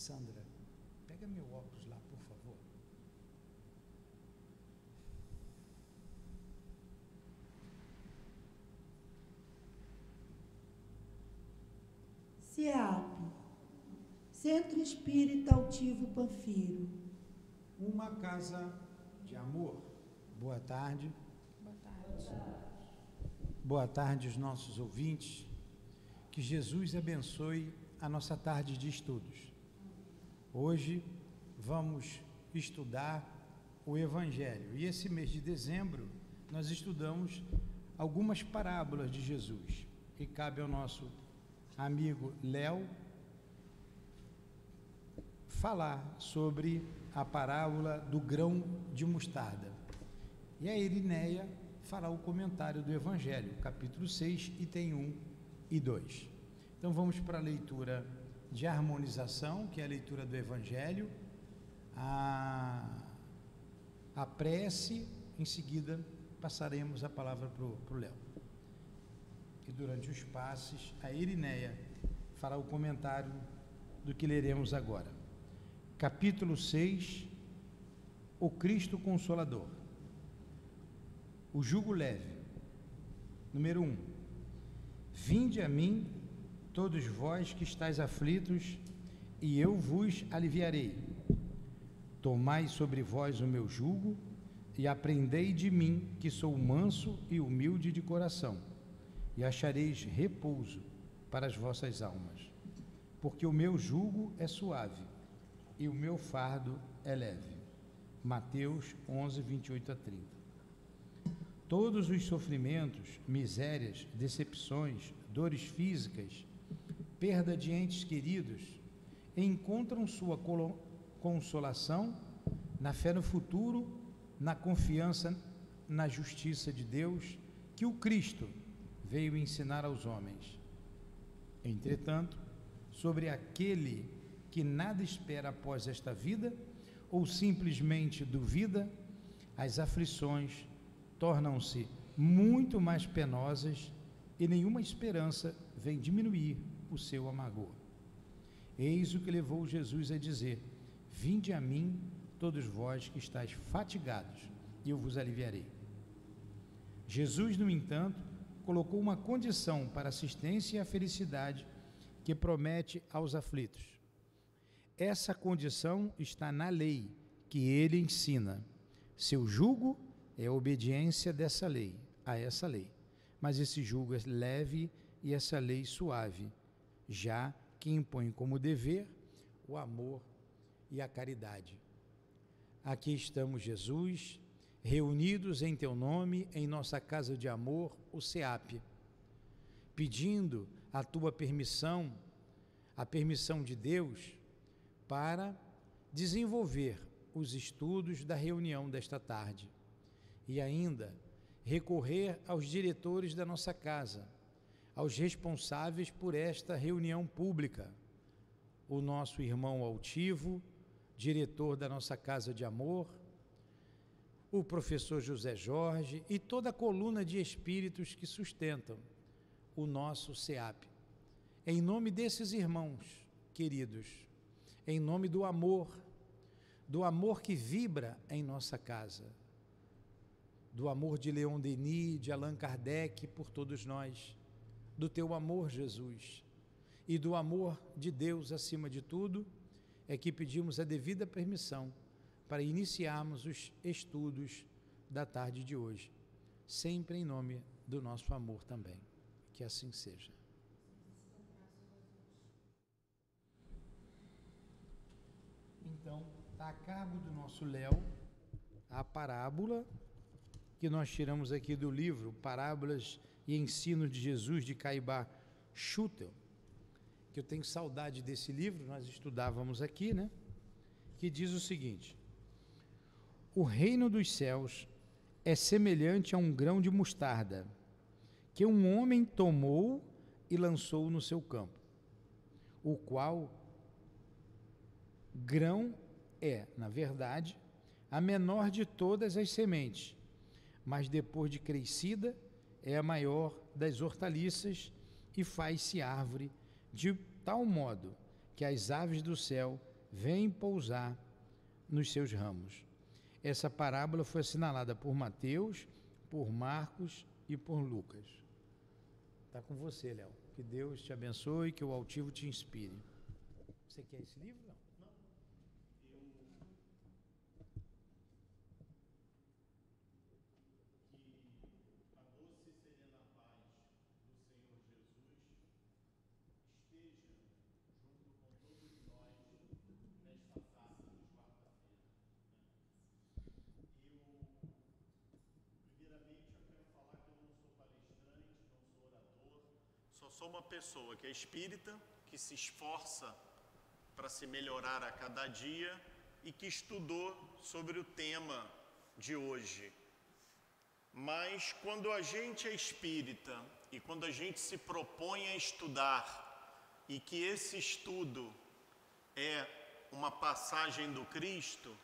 Sandra, pega meu óculos lá, por favor. CEAP, Centro Espírita Altivo Panfiro. Uma casa de amor. Boa tarde. Boa tarde. Boa tarde aos nossos ouvintes. Que Jesus abençoe a nossa tarde de estudos. Hoje vamos estudar o Evangelho. E esse mês de dezembro nós estudamos algumas parábolas de Jesus. E cabe ao nosso amigo Léo falar sobre a parábola do grão de mostarda. E a Irineia fará o comentário do Evangelho, capítulo 6, item 1 e 2. Então vamos para a leitura de harmonização, que é a leitura do Evangelho, a prece, em seguida passaremos a palavra para o Léo. E durante os passes, a Irineia fará o comentário do que leremos agora. Capítulo 6, o Cristo Consolador. O jugo leve. Número 1. Vinde a mim, todos vós que estáis aflitos, e eu vos aliviarei. Tomai sobre vós o meu jugo, e aprendei de mim, que sou manso e humilde de coração, e achareis repouso para as vossas almas. Porque o meu jugo é suave, e o meu fardo é leve. Mateus 11, 28 a 30. Todos os sofrimentos, misérias, decepções, dores físicas, perda de entes queridos, encontram sua consolação na fé no futuro, na confiança na justiça de Deus, que o Cristo veio ensinar aos homens. Entretanto, sobre aquele que nada espera após esta vida, ou simplesmente duvida, as aflições tornam-se muito mais penosas e nenhuma esperança vem diminuir o seu amargor. Eis o que levou Jesus a dizer: vinde a mim, todos vós que estáis fatigados, e eu vos aliviarei. Jesus, no entanto, colocou uma condição para a assistência e a felicidade que promete aos aflitos. Essa condição está na lei que ele ensina. Seu jugo é a obediência dessa lei, a essa lei. Mas esse jugo é leve e essa lei suave, já que impõe como dever o amor e a caridade. Aqui estamos, Jesus, reunidos em teu nome, em nossa casa de amor, o CEAP, pedindo a tua permissão, a permissão de Deus, para desenvolver os estudos da reunião desta tarde e ainda recorrer aos diretores da nossa casa, aos responsáveis por esta reunião pública, o nosso irmão altivo, diretor da nossa casa de amor, o professor José Jorge e toda a coluna de espíritos que sustentam o nosso CEAP. Em nome desses irmãos queridos, em nome do amor que vibra em nossa casa, do amor de Leon Denis, de Allan Kardec por todos nós, do teu amor, Jesus, e do amor de Deus acima de tudo, é que pedimos a devida permissão para iniciarmos os estudos da tarde de hoje, sempre em nome do nosso amor também. Que assim seja. Então, está a cargo do nosso Léo a parábola que nós tiramos aqui do livro Parábolas e Ensino de Jesus, de Caibá Schutel, que eu tenho saudade desse livro, nós estudávamos aqui, né? Que diz o seguinte: o reino dos céus é semelhante a um grão de mostarda, que um homem tomou e lançou no seu campo, o qual grão é, na verdade, a menor de todas as sementes, mas depois de crescida, é a maior das hortaliças e faz-se árvore, de tal modo que as aves do céu vem pousar nos seus ramos. Essa parábola foi assinalada por Mateus, por Marcos e por Lucas. Está com você, Léo. Que Deus te abençoe, que o altivo te inspire. Você quer esse livro? Não. Só sou uma pessoa que é espírita, que se esforça para se melhorar a cada dia e que estudou sobre o tema de hoje. Mas quando a gente é espírita e quando a gente se propõe a estudar e que esse estudo é uma passagem do Cristo,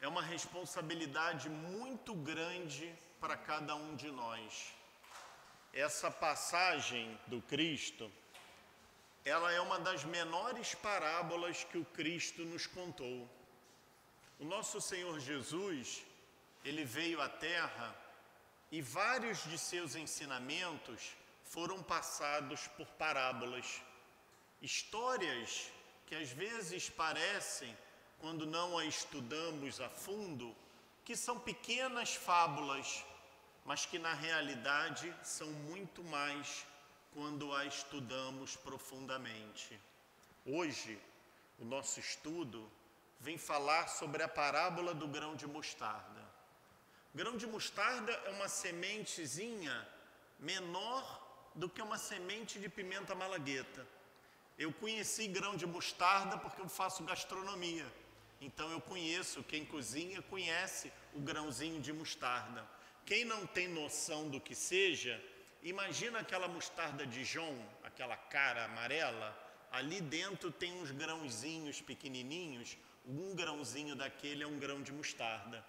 é uma responsabilidade muito grande para cada um de nós. Essa passagem do Cristo, ela é uma das menores parábolas que o Cristo nos contou. O nosso Senhor Jesus, ele veio à Terra e vários de seus ensinamentos foram passados por parábolas. Histórias que às vezes parecem, quando não a estudamos a fundo, que são pequenas fábulas, mas que na realidade são muito mais quando a estudamos profundamente. Hoje, o nosso estudo vem falar sobre a parábola do grão de mostarda. O grão de mostarda é uma sementezinha menor do que uma semente de pimenta malagueta. Eu conheci grão de mostarda porque eu faço gastronomia. Então eu conheço, quem cozinha conhece o grãozinho de mostarda. Quem não tem noção do que seja, imagina aquela mostarda Dijon, aquela cara amarela, ali dentro tem uns grãozinhos pequenininhos, um grãozinho daquele é um grão de mostarda.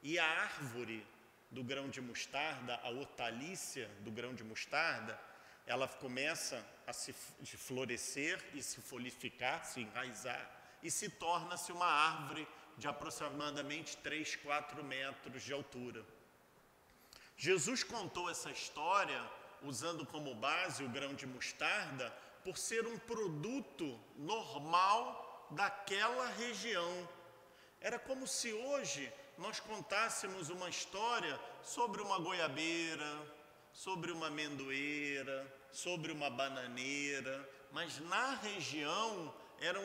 E a árvore do grão de mostarda, a hortaliça do grão de mostarda, ela começa a se florescer e se folificar, se enraizar, e se torna-se uma árvore de aproximadamente 3, 4 metros de altura. Jesus contou essa história usando como base o grão de mostarda por ser um produto normal daquela região. Era como se hoje nós contássemos uma história sobre uma goiabeira, sobre uma amendoeira, sobre uma bananeira, mas na região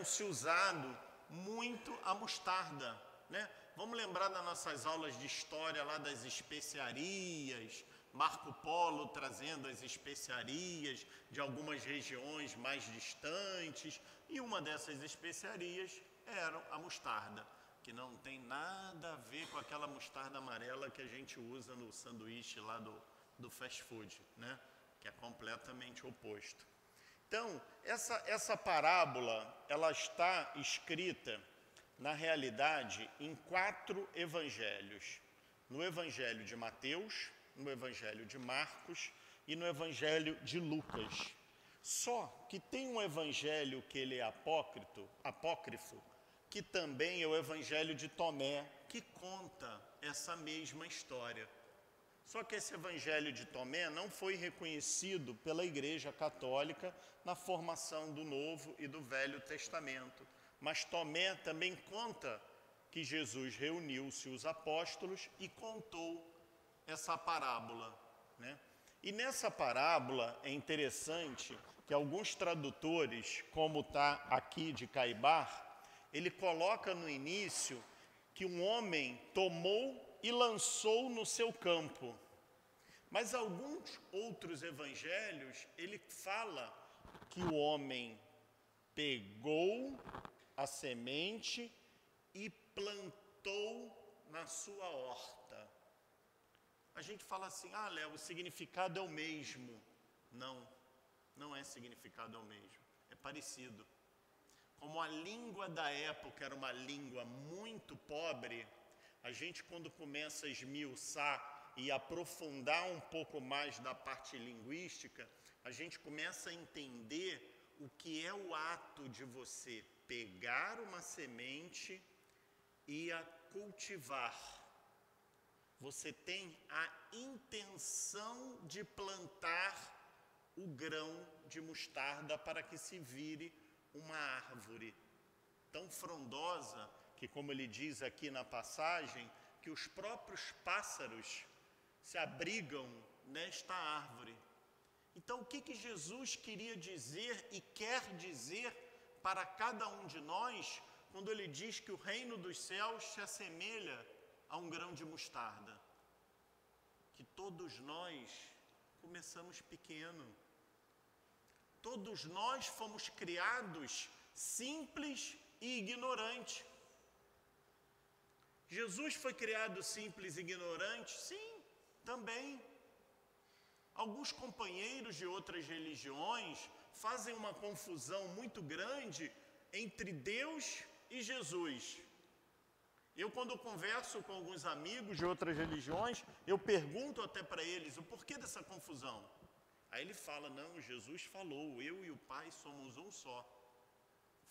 se usado muito a mostarda, né? Vamos lembrar das nossas aulas de história lá das especiarias, Marco Polo trazendo as especiarias de algumas regiões mais distantes, e uma dessas especiarias era a mostarda, que não tem nada a ver com aquela mostarda amarela que a gente usa no sanduíche lá do fast food, né? Que é completamente oposto. Então, essa parábola, ela está escrita, na realidade, em 4 evangelhos. No evangelho de Mateus, no evangelho de Marcos e no evangelho de Lucas. Só que tem um evangelho que ele é apócrifo, que também é o evangelho de Tomé, que conta essa mesma história. Só que esse evangelho de Tomé não foi reconhecido pela Igreja Católica na formação do Novo e do Velho Testamento. Mas Tomé também conta que Jesus reuniu-se os apóstolos e contou essa parábola, né? E nessa parábola é interessante que alguns tradutores, como está aqui de Caibar, ele coloca no início que um homem tomou e lançou no seu campo. Mas alguns outros evangelhos, ele fala que o homem pegou a semente e plantou na sua horta. A gente fala assim, Léo, o significado é o mesmo. Não, não é significado é o mesmo, é parecido. Como a língua da época era uma língua muito pobre, a gente quando começa a esmiuçar e aprofundar um pouco mais da parte linguística, a gente começa a entender o que é o ato de você pegar uma semente e a cultivar. Você tem a intenção de plantar o grão de mostarda para que se vire uma árvore tão frondosa que, como ele diz aqui na passagem, que os próprios pássaros se abrigam nesta árvore. Então, o que Jesus queria dizer e quer dizer para cada um de nós quando ele diz que o reino dos céus se assemelha a um grão de mostarda? Que todos nós começamos pequeno. Todos nós fomos criados simples e ignorantes. Jesus foi criado simples e ignorante? Sim, também. Alguns companheiros de outras religiões fazem uma confusão muito grande entre Deus e Jesus. Eu, quando converso com alguns amigos de outras religiões, eu pergunto até para eles o porquê dessa confusão. Aí ele fala, não, Jesus falou, eu e o Pai somos um só.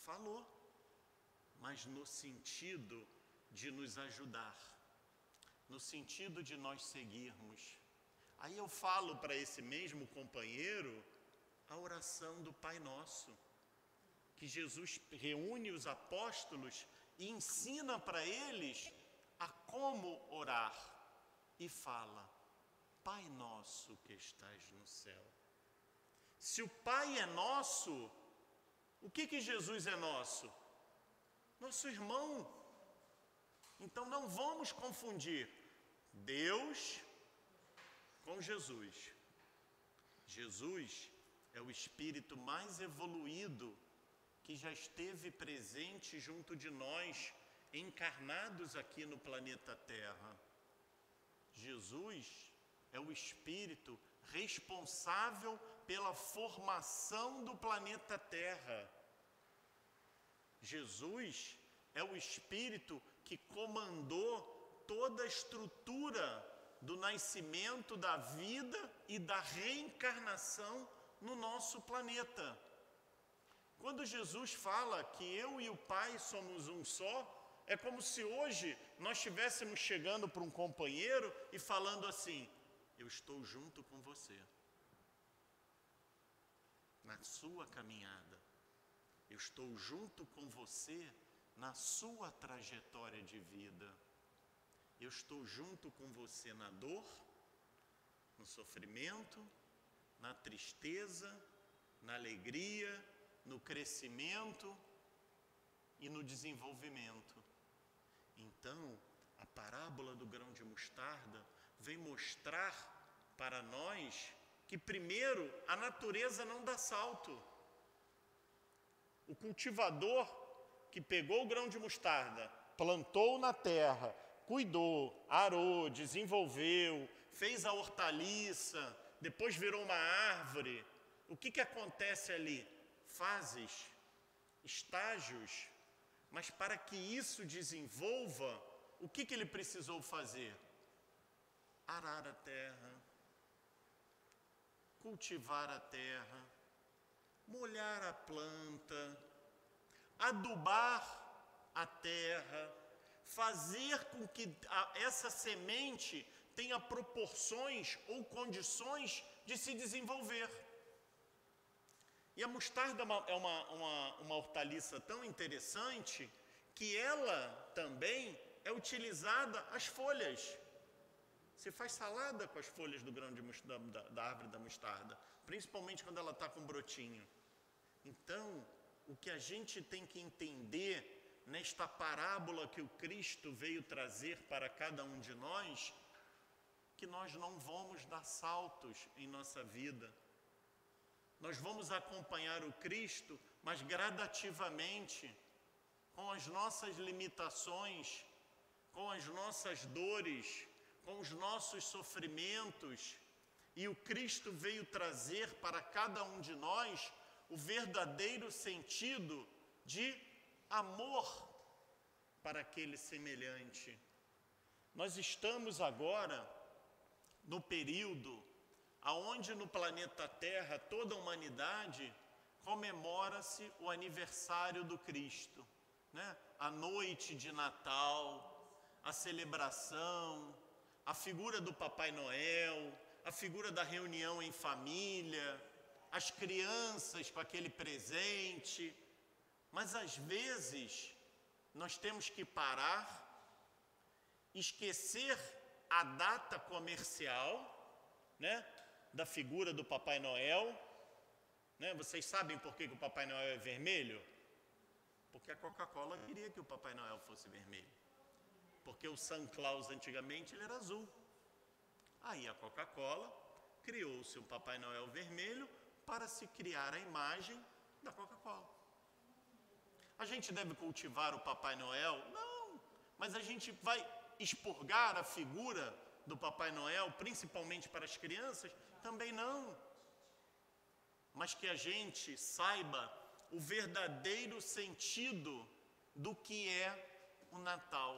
Falou, mas no sentido de nos ajudar, no sentido de nós seguirmos. Aí eu falo para esse mesmo companheiro a oração do Pai Nosso, que Jesus reúne os apóstolos e ensina para eles a como orar. E fala, Pai Nosso que estás no céu. Se o Pai é nosso, o que Jesus é nosso? Nosso irmão. Então não vamos confundir Deus com Jesus. Jesus é o espírito mais evoluído que já esteve presente junto de nós, encarnados aqui no planeta Terra. Jesus é o espírito responsável pela formação do planeta Terra. Jesus é o espírito que comandou toda a estrutura do nascimento, da vida e da reencarnação no nosso planeta. Quando Jesus fala que eu e o Pai somos um só, é como se hoje nós estivéssemos chegando para um companheiro e falando assim, eu estou junto com você, na sua caminhada, eu estou junto com você na sua trajetória de vida, eu estou junto com você na dor, no sofrimento, na tristeza, na alegria, no crescimento e no desenvolvimento. Então, a parábola do grão de mostarda vem mostrar para nós que, primeiro, a natureza não dá salto. O cultivador que pegou o grão de mostarda, plantou na terra, cuidou, arou, desenvolveu, fez a hortaliça, depois virou uma árvore. O que acontece ali? Fases, estágios, mas para que isso desenvolva, o que ele precisou fazer? Arar a terra, cultivar a terra, molhar a planta, adubar a terra, fazer com que essa semente tenha proporções ou condições de se desenvolver. E a mostarda é uma hortaliça tão interessante que ela também é utilizada as folhas. Você faz salada com as folhas do grão da árvore da mostarda, principalmente quando ela está com brotinho. Então, o que a gente tem que entender nesta parábola que o Cristo veio trazer para cada um de nós, que nós não vamos dar saltos em nossa vida. Nós vamos acompanhar o Cristo, mas gradativamente, com as nossas limitações, com as nossas dores, com os nossos sofrimentos. E o Cristo veio trazer para cada um de nós o verdadeiro sentido de amor para aquele semelhante. Nós estamos agora no período aonde no planeta Terra toda a humanidade comemora-se o aniversário do Cristo, né? A noite de Natal, a celebração, a figura do Papai Noel, a figura da reunião em família, as crianças com aquele presente. Mas às vezes nós temos que parar, esquecer a data comercial, né, da figura do Papai Noel, né? Vocês sabem por que o Papai Noel é vermelho? Porque a Coca-Cola queria que o Papai Noel fosse vermelho. Porque o Santa Claus antigamente ele era azul. Aí a Coca-Cola criou-se um Papai Noel vermelho para se criar a imagem da Coca-Cola. A gente deve cultivar o Papai Noel? Não, mas a gente vai expurgar a figura do Papai Noel, principalmente para as crianças? Também não. Mas que a gente saiba o verdadeiro sentido do que é o Natal.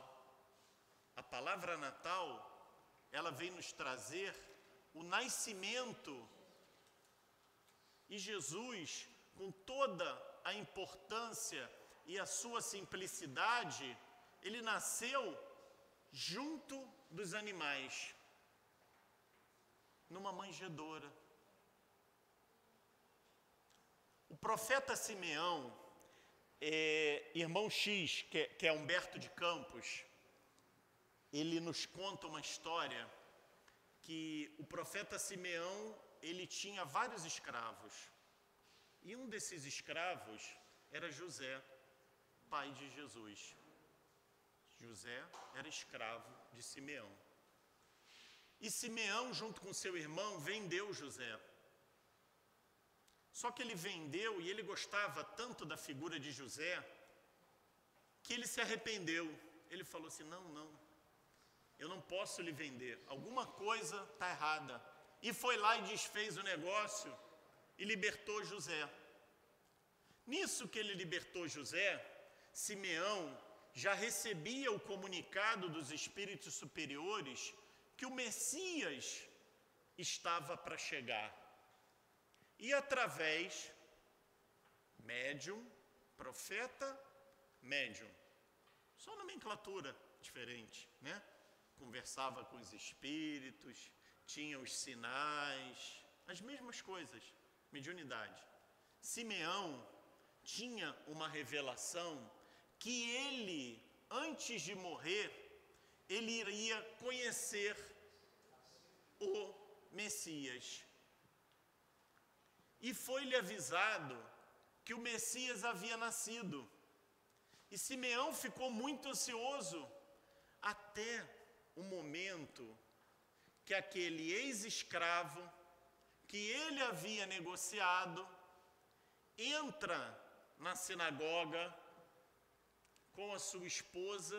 A palavra Natal, ela vem nos trazer o nascimento. E Jesus, com toda a importância e a sua simplicidade, ele nasceu junto dos animais, numa manjedoura. O profeta Simeão, irmão X, que é Humberto de Campos, ele nos conta uma história que o profeta Simeão, ele tinha vários escravos. E um desses escravos era José, pai de Jesus. José era escravo de Simeão. E Simeão, junto com seu irmão, vendeu José. Só que ele vendeu e ele gostava tanto da figura de José, que ele se arrependeu. Ele falou assim, não, eu não posso lhe vender. Alguma coisa está errada. E foi lá e desfez o negócio e libertou José. Nisso que ele libertou José, Simeão já recebia o comunicado dos espíritos superiores que o Messias estava para chegar. E através, médium, profeta, médium, só nomenclatura diferente, né? Conversava com os espíritos, tinha os sinais, as mesmas coisas, mediunidade. Simeão tinha uma revelação que ele, antes de morrer, ele iria conhecer o Messias. E foi-lhe avisado que o Messias havia nascido. E Simeão ficou muito ansioso até o momento que aquele ex-escravo que ele havia negociado entra na sinagoga com a sua esposa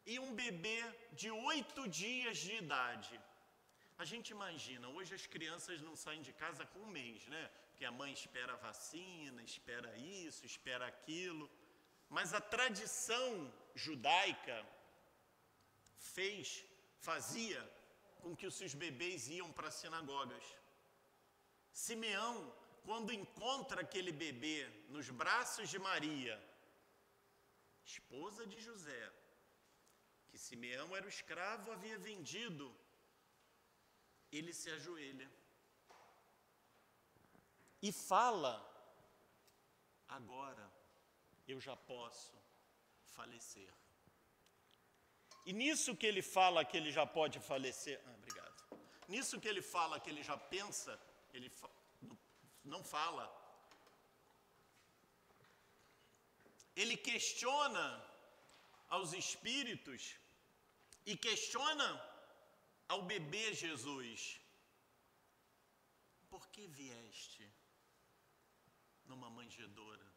e um bebê de 8 dias de idade. A gente imagina, hoje as crianças não saem de casa com 1 mês, né? Porque a mãe espera a vacina, espera isso, espera aquilo. Mas a tradição judaica fazia com que os seus bebês iam para as sinagogas. Simeão, quando encontra aquele bebê nos braços de Maria, esposa de José, que Simeão era o escravo, havia vendido, ele se ajoelha e fala, agora eu já posso falecer. E nisso que ele fala que ele já pode falecer, obrigado. Nisso que ele fala que ele já pensa, ele não fala. Ele questiona aos espíritos e questiona ao bebê Jesus. Por que vieste numa manjedoura?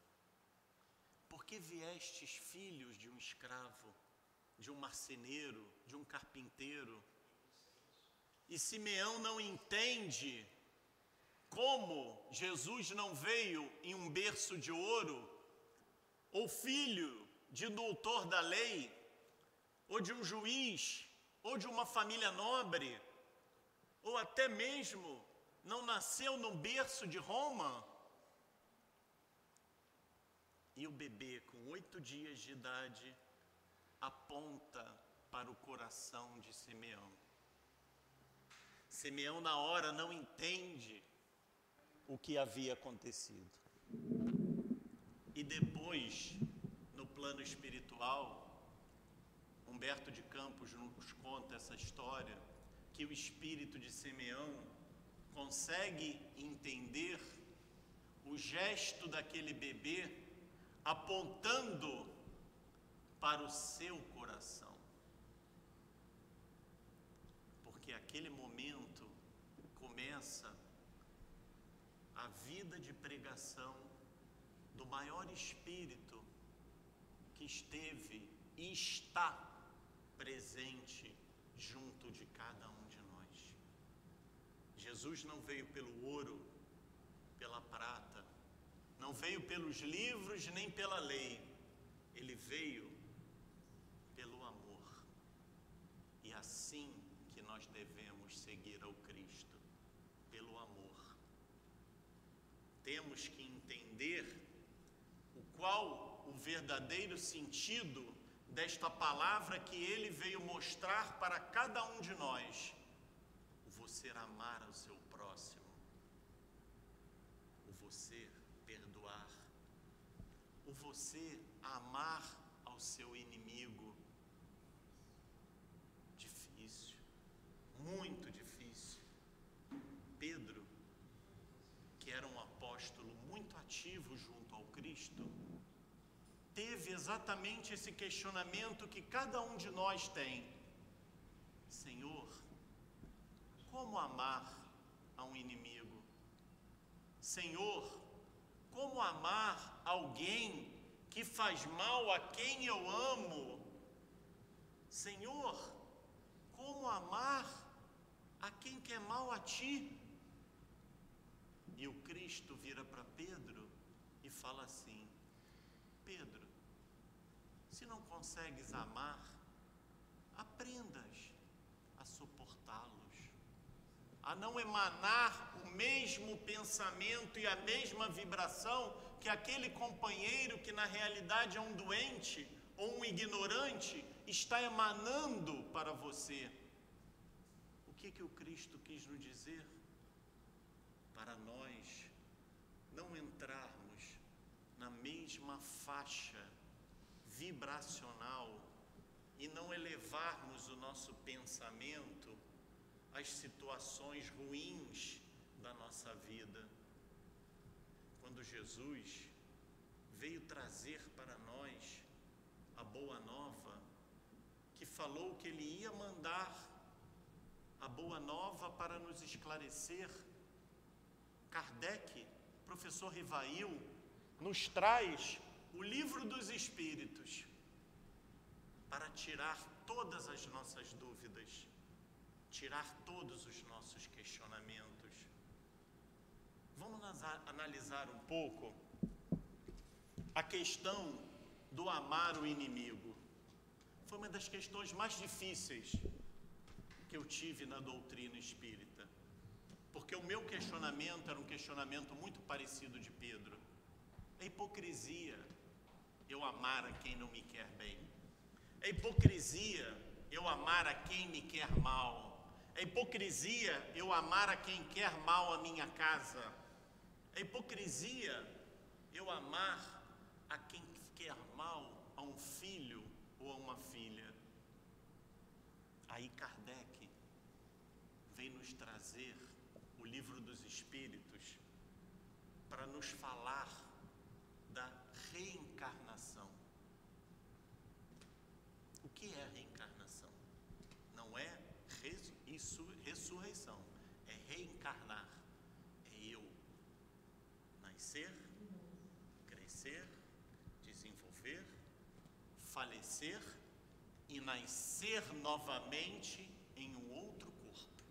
Por que viestes filhos de um escravo, de um marceneiro, de um carpinteiro? E Simeão não entende como Jesus não veio em um berço de ouro, ou filho de um doutor da lei, ou de um juiz, ou de uma família nobre, ou até mesmo não nasceu no berço de Roma. E o bebê, com 8 dias de idade, aponta para o coração de Simeão. Simeão, na hora, não entende o que havia acontecido. E depois, no plano espiritual, Humberto de Campos nos conta essa história, que o espírito de Simeão consegue entender o gesto daquele bebê apontando para o seu coração. Porque aquele momento começa a vida de pregação do maior espírito que esteve e está presente junto de cada um de nós. Jesus não veio pelo ouro, pela prata, não veio pelos livros nem pela lei, ele veio pelo amor. E assim que nós devemos seguir ao Cristo, pelo amor. Temos que entender qual o verdadeiro sentido desta palavra que ele veio mostrar para cada um de nós. O você amar ao seu próximo, o você perdoar, o você amar ao seu inimigo. Difícil, muito difícil. Pedro, que era um apóstolo muito ativo junto ao Cristo, teve exatamente esse questionamento que cada um de nós tem. Senhor, como amar a um inimigo? Senhor, como amar alguém que faz mal a quem eu amo? Senhor, como amar a quem quer mal a ti? E o Cristo vira para Pedro e fala assim: Pedro, se não consegues amar, aprendas a suportá-los, a não emanar o mesmo pensamento e a mesma vibração que aquele companheiro que na realidade é um doente ou um ignorante está emanando para você. O que o Cristo quis nos dizer? Para nós não entrarmos na mesma faixa vibracional e não elevarmos o nosso pensamento às situações ruins da nossa vida. Quando Jesus veio trazer para nós a boa nova, que falou que ele ia mandar a boa nova para nos esclarecer, Kardec, professor Rivail, nos traz o Livro dos Espíritos para tirar todas as nossas dúvidas, tirar todos os nossos questionamentos. Vamos analisar um pouco a questão do amar o inimigo. Foi uma das questões mais difíceis que eu tive na doutrina espírita, porque o meu questionamento era um questionamento muito parecido de Pedro. É hipocrisia eu amar a quem não me quer bem. É hipocrisia eu amar a quem me quer mal. É hipocrisia eu amar a quem quer mal a minha casa. É hipocrisia eu amar a quem quer mal a um filho ou a uma filha. Aí Kardec vem nos trazer o Livro dos Espíritos para nos falar da reencarnação. O que é reencarnação? Não é ressurreição, é reencarnar. É eu nascer, crescer, desenvolver, falecer e nascer novamente em um outro corpo,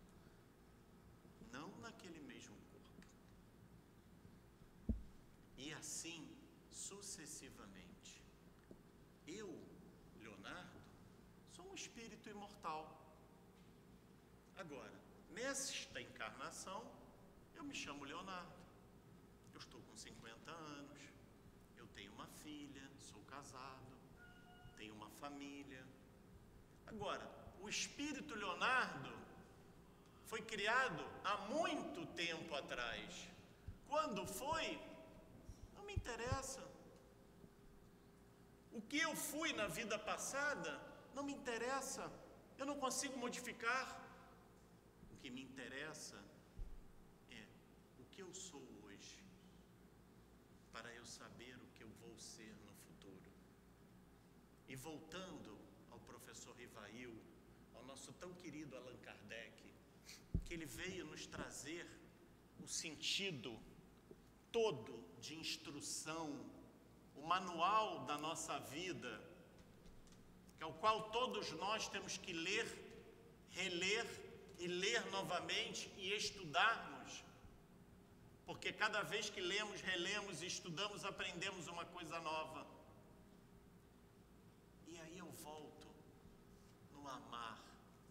não naquele mesmo corpo. E assim sucessivamente. Eu, Leonardo, sou um espírito imortal. Agora, nesta encarnação, eu me chamo Leonardo. Eu estou com 50 anos, eu tenho uma filha, sou casado, tenho uma família. Agora, o espírito Leonardo foi criado há muito tempo atrás. Quando foi, não me interessa. O que eu fui na vida passada, não me interessa. Eu não consigo modificar. O que me interessa é o que eu sou hoje, para eu saber o que eu vou ser no futuro. E voltando ao professor Rivail, ao nosso tão querido Allan Kardec, que ele veio nos trazer o sentido todo de instrução, o manual da nossa vida, que é o qual todos nós temos que ler, reler e ler novamente e estudarmos, porque cada vez que lemos, relemos e estudamos, aprendemos uma coisa nova. E aí eu volto no amar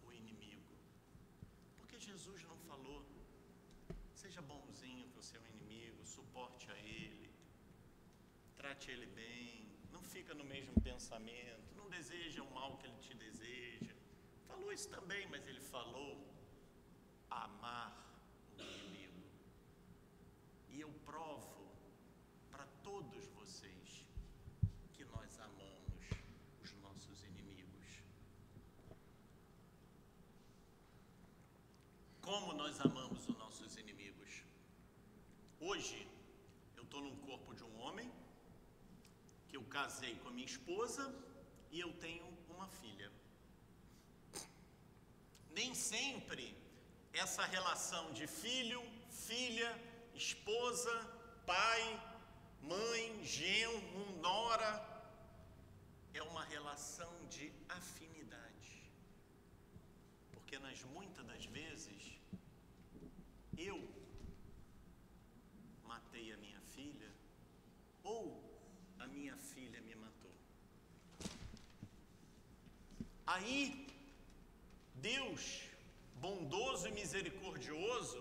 o inimigo, porque Jesus não falou, seja bonzinho com o seu inimigo, suporte a ele, trate ele bem, não fica no mesmo pensamento, não deseja o mal que ele te deseja. Falou isso também, mas ele falou amar o inimigo. E eu provo para todos vocês que nós amamos os nossos inimigos. Como nós amamos os nossos inimigos? Hoje, eu estou num corpo de um homem, que eu casei com a minha esposa e eu tenho uma filha. Nem sempre essa relação de filho, filha, esposa, pai, mãe, genro, nora, é uma relação de afinidade. Porque muitas das vezes, eu matei a minha filha, ou a minha filha me matou. Aí, Deus, bondoso e misericordioso,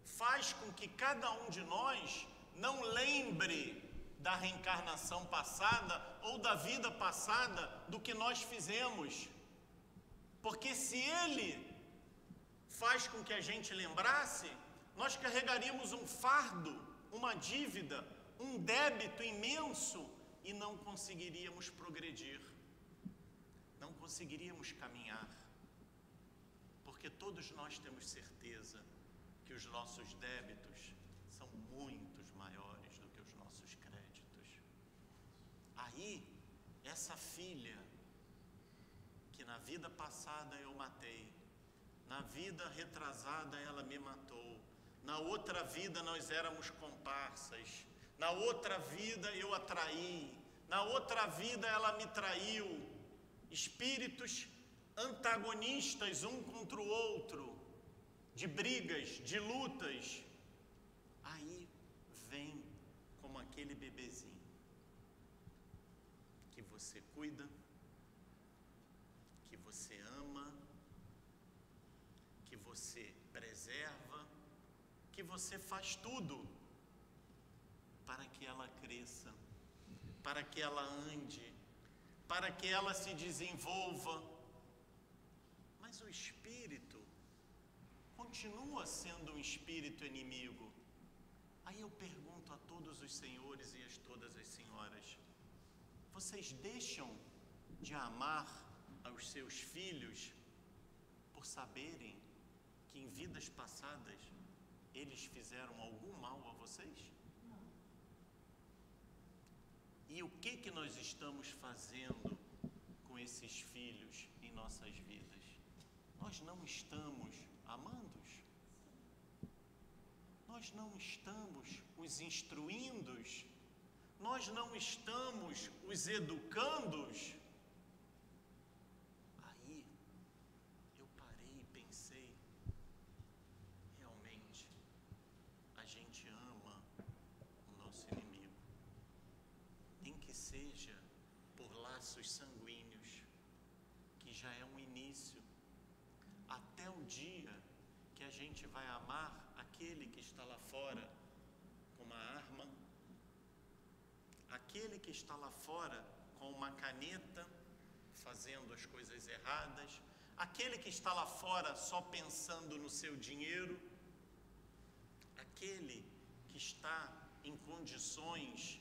faz com que cada um de nós não lembre da reencarnação passada ou da vida passada do que nós fizemos. Porque se Ele faz com que a gente lembrasse, nós carregaríamos um fardo, uma dívida, um débito imenso e não conseguiríamos progredir, não conseguiríamos caminhar. Porque todos nós temos certeza que os nossos débitos são muitos maiores do que os nossos créditos. Aí, essa filha, que na vida passada eu matei, na vida retrasada ela me matou, na outra vida nós éramos comparsas, na outra vida eu a traí, na outra vida ela me traiu. Espíritos antagonistas um contra o outro, de brigas, de lutas. Aí vem como aquele bebezinho que você cuida, que você ama, que você preserva, que você faz tudo para que ela cresça, para que ela ande, para que ela se desenvolva. Mas o espírito continua sendo um espírito inimigo. Aí eu pergunto a todos os senhores e a todas as senhoras: vocês deixam de amar aos seus filhos por saberem que em vidas passadas eles fizeram algum mal a vocês? E o que nós estamos fazendo com esses filhos em nossas vidas? Nós não estamos amando-os? Nós não estamos os instruindo? Nós não estamos os educando-os? Aí eu parei e pensei, realmente, a gente ama o nosso inimigo, nem que seja por laços sanguíneos, que já é um início, até o dia que a gente vai amar aquele que está lá fora com uma arma, aquele que está lá fora com uma caneta, fazendo as coisas erradas, aquele que está lá fora só pensando no seu dinheiro, aquele que está em condições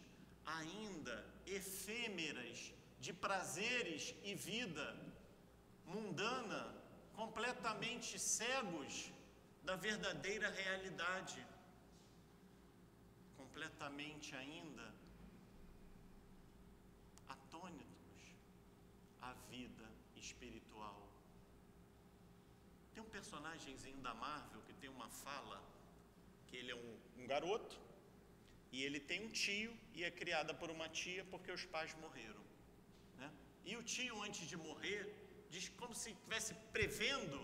ainda efêmeras de prazeres e vida mundana, completamente cegos da verdadeira realidade, completamente ainda atônitos à vida espiritual. Tem um personagemzinho da Marvel que tem uma fala, que ele é um garoto, e ele tem um tio, e é criada por uma tia porque os pais morreram, né? E o tio, antes de morrer, diz como se estivesse prevendo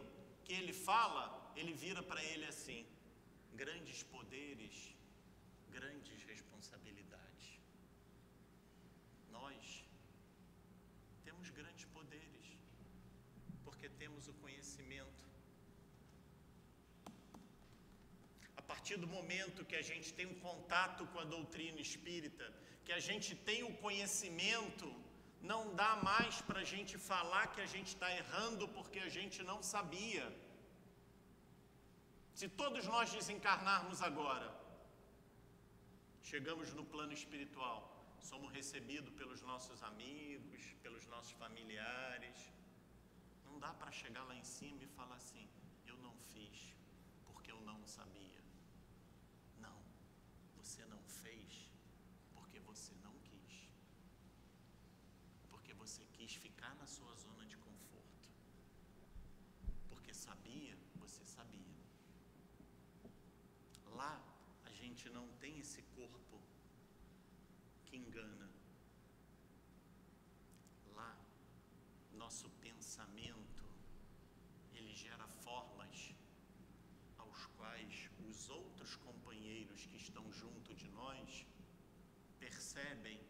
que ele fala, ele vira para ele assim: grandes poderes, grandes responsabilidades. Nós temos grandes poderes, porque temos o conhecimento. A partir do momento que a gente tem um contato com a doutrina espírita, que a gente tem o conhecimento, não dá mais para a gente falar que a gente está errando porque a gente não sabia. Se todos nós desencarnarmos agora, chegamos no plano espiritual, somos recebidos pelos nossos amigos, pelos nossos familiares, não dá para chegar lá em cima e falar assim: eu não fiz porque eu não sabia. Não, você não fez porque você não quis. Porque você quis ficar na sua zona de conforto. Porque sabia, você sabia. Lá a gente não tem esse corpo que engana. Lá, nosso pensamento, ele gera formas aos quais os outros companheiros que estão junto de nós percebem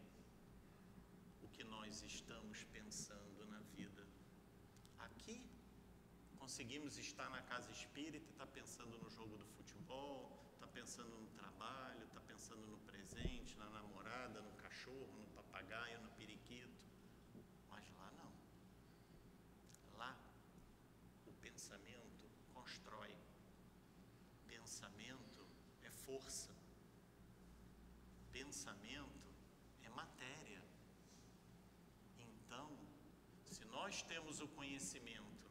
o que nós estamos pensando na vida. Aqui, conseguimos estar na casa espírita e estar pensando no jogo do futebol, está pensando no trabalho, está pensando no presente, na namorada, no cachorro, no papagaio, no periquito. Mas lá não. Lá, o pensamento constrói. Pensamento é força. Pensamento é matéria. Então, se nós temos o conhecimento,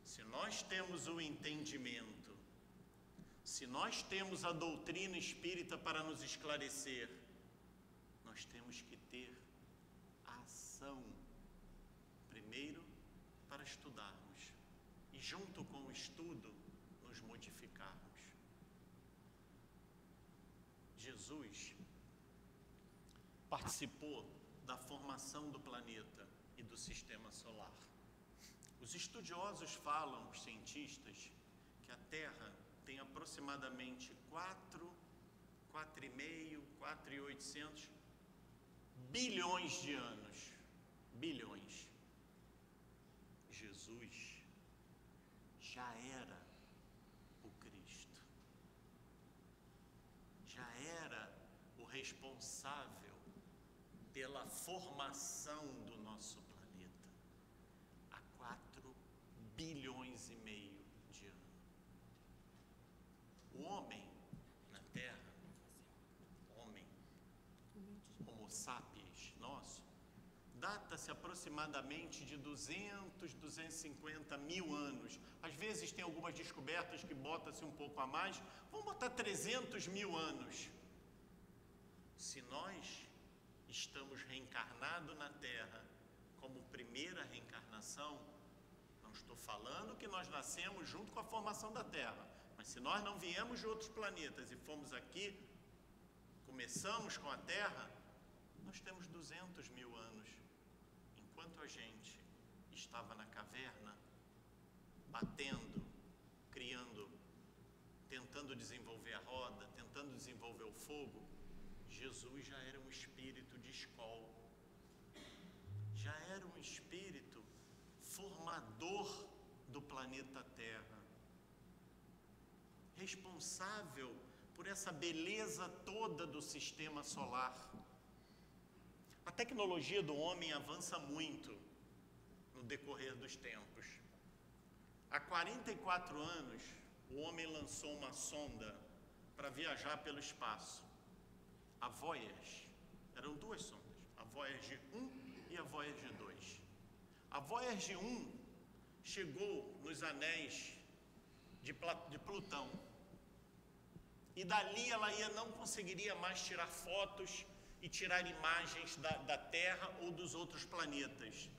se nós temos o entendimento, se nós temos a doutrina espírita para nos esclarecer, nós temos que ter ação, primeiro para estudarmos, e junto com o estudo, nos modificarmos. Jesus participou da formação do planeta e do sistema solar. Os estudiosos falam, os cientistas, que a Terra tem aproximadamente 4,8 bilhões de anos. Bilhões. Jesus já era o Cristo. Já era o responsável pela formação do nosso planeta. Há 4,5 bilhões de anos. O homem na Terra, homem, Homo sapiens nosso, data-se aproximadamente de 200, 250 mil anos. Às vezes tem algumas descobertas que bota-se um pouco a mais. Vamos botar 300 mil anos. Se nós estamos reencarnados na Terra como primeira reencarnação, não estou falando que nós nascemos junto com a formação da Terra, mas se nós não viemos de outros planetas e fomos aqui, começamos com a Terra, nós temos 200 mil anos. Enquanto a gente estava na caverna, batendo, criando, tentando desenvolver a roda, tentando desenvolver o fogo, Jesus já era um espírito de escola, já era um espírito formador do planeta Terra, responsável por essa beleza toda do sistema solar. A tecnologia do homem avança muito no decorrer dos tempos. Há 44 anos, o homem lançou uma sonda para viajar pelo espaço. A Voyager, eram duas sondas, a Voyager 1 e a Voyager 2. A Voyager 1 chegou nos anéis de Plutão. E dali ela não conseguiria mais tirar fotos e tirar imagens da Terra ou dos outros planetas.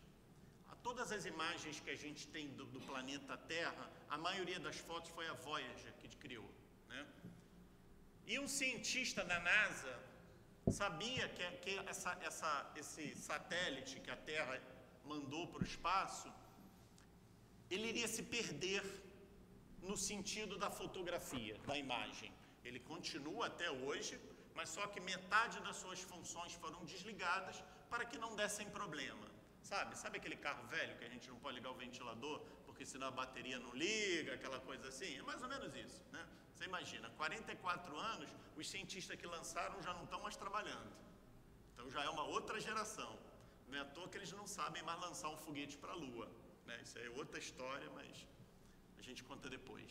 Todas as imagens que a gente tem do planeta Terra, a maioria das fotos foi a Voyager que criou, né? E um cientista da NASA sabia que esse satélite que a Terra mandou para o espaço, ele iria se perder no sentido da fotografia, da imagem. Ele continua até hoje, mas só que metade das suas funções foram desligadas para que não dessem problema. Sabe aquele carro velho que a gente não pode ligar o ventilador porque senão a bateria não liga, aquela coisa assim? É mais ou menos isso, né? Você imagina, 44 anos, os cientistas que lançaram já não estão mais trabalhando. Então já é uma outra geração. Não é à toa que eles não sabem mais lançar um foguete para a Lua, né? Isso é outra história, mas a gente conta depois.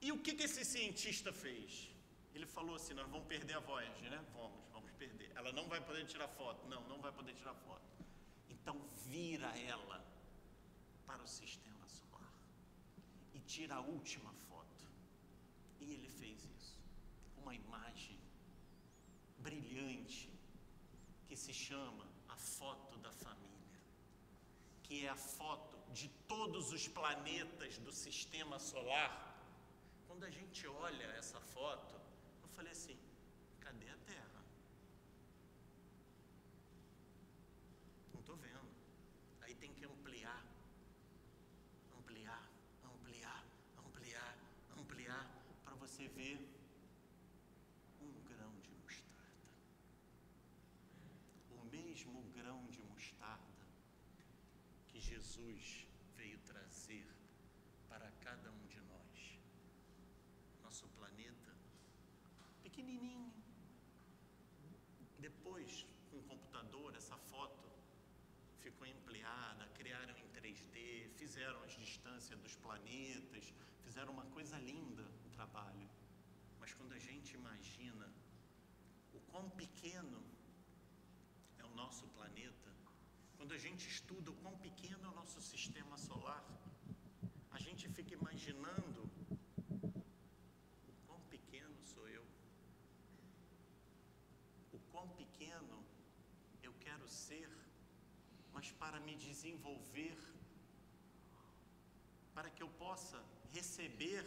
E o que esse cientista fez? Ele falou assim, nós vamos perder a Voyager, né? Vamos perder. Ela não vai poder tirar foto. Não vai poder tirar foto. Então vira ela para o sistema solar e tira a última foto. E ele fez isso. Uma imagem brilhante que se chama a foto da família, que é a foto de todos os planetas do sistema solar. Quando a gente olha essa foto, eu falei assim, cadê a Terra? Não estou vendo. Aí tem que ampliar, para você ver um grão de mostarda. O mesmo grão de mostarda que Jesus veio trazer para cada um de nós. Nosso planeta, pequenininho. Depois, com o computador, essa foto ficou ampliada, criaram em 3D, fizeram as distâncias dos planetas, fizeram uma coisa linda no trabalho. Mas quando a gente imagina o quão pequeno é o nosso planeta, quando a gente estuda o quão pequeno é o nosso sistema solar, a gente fica imaginando o quão pequeno sou eu, o quão pequeno eu quero ser, mas para me desenvolver, para que eu possa receber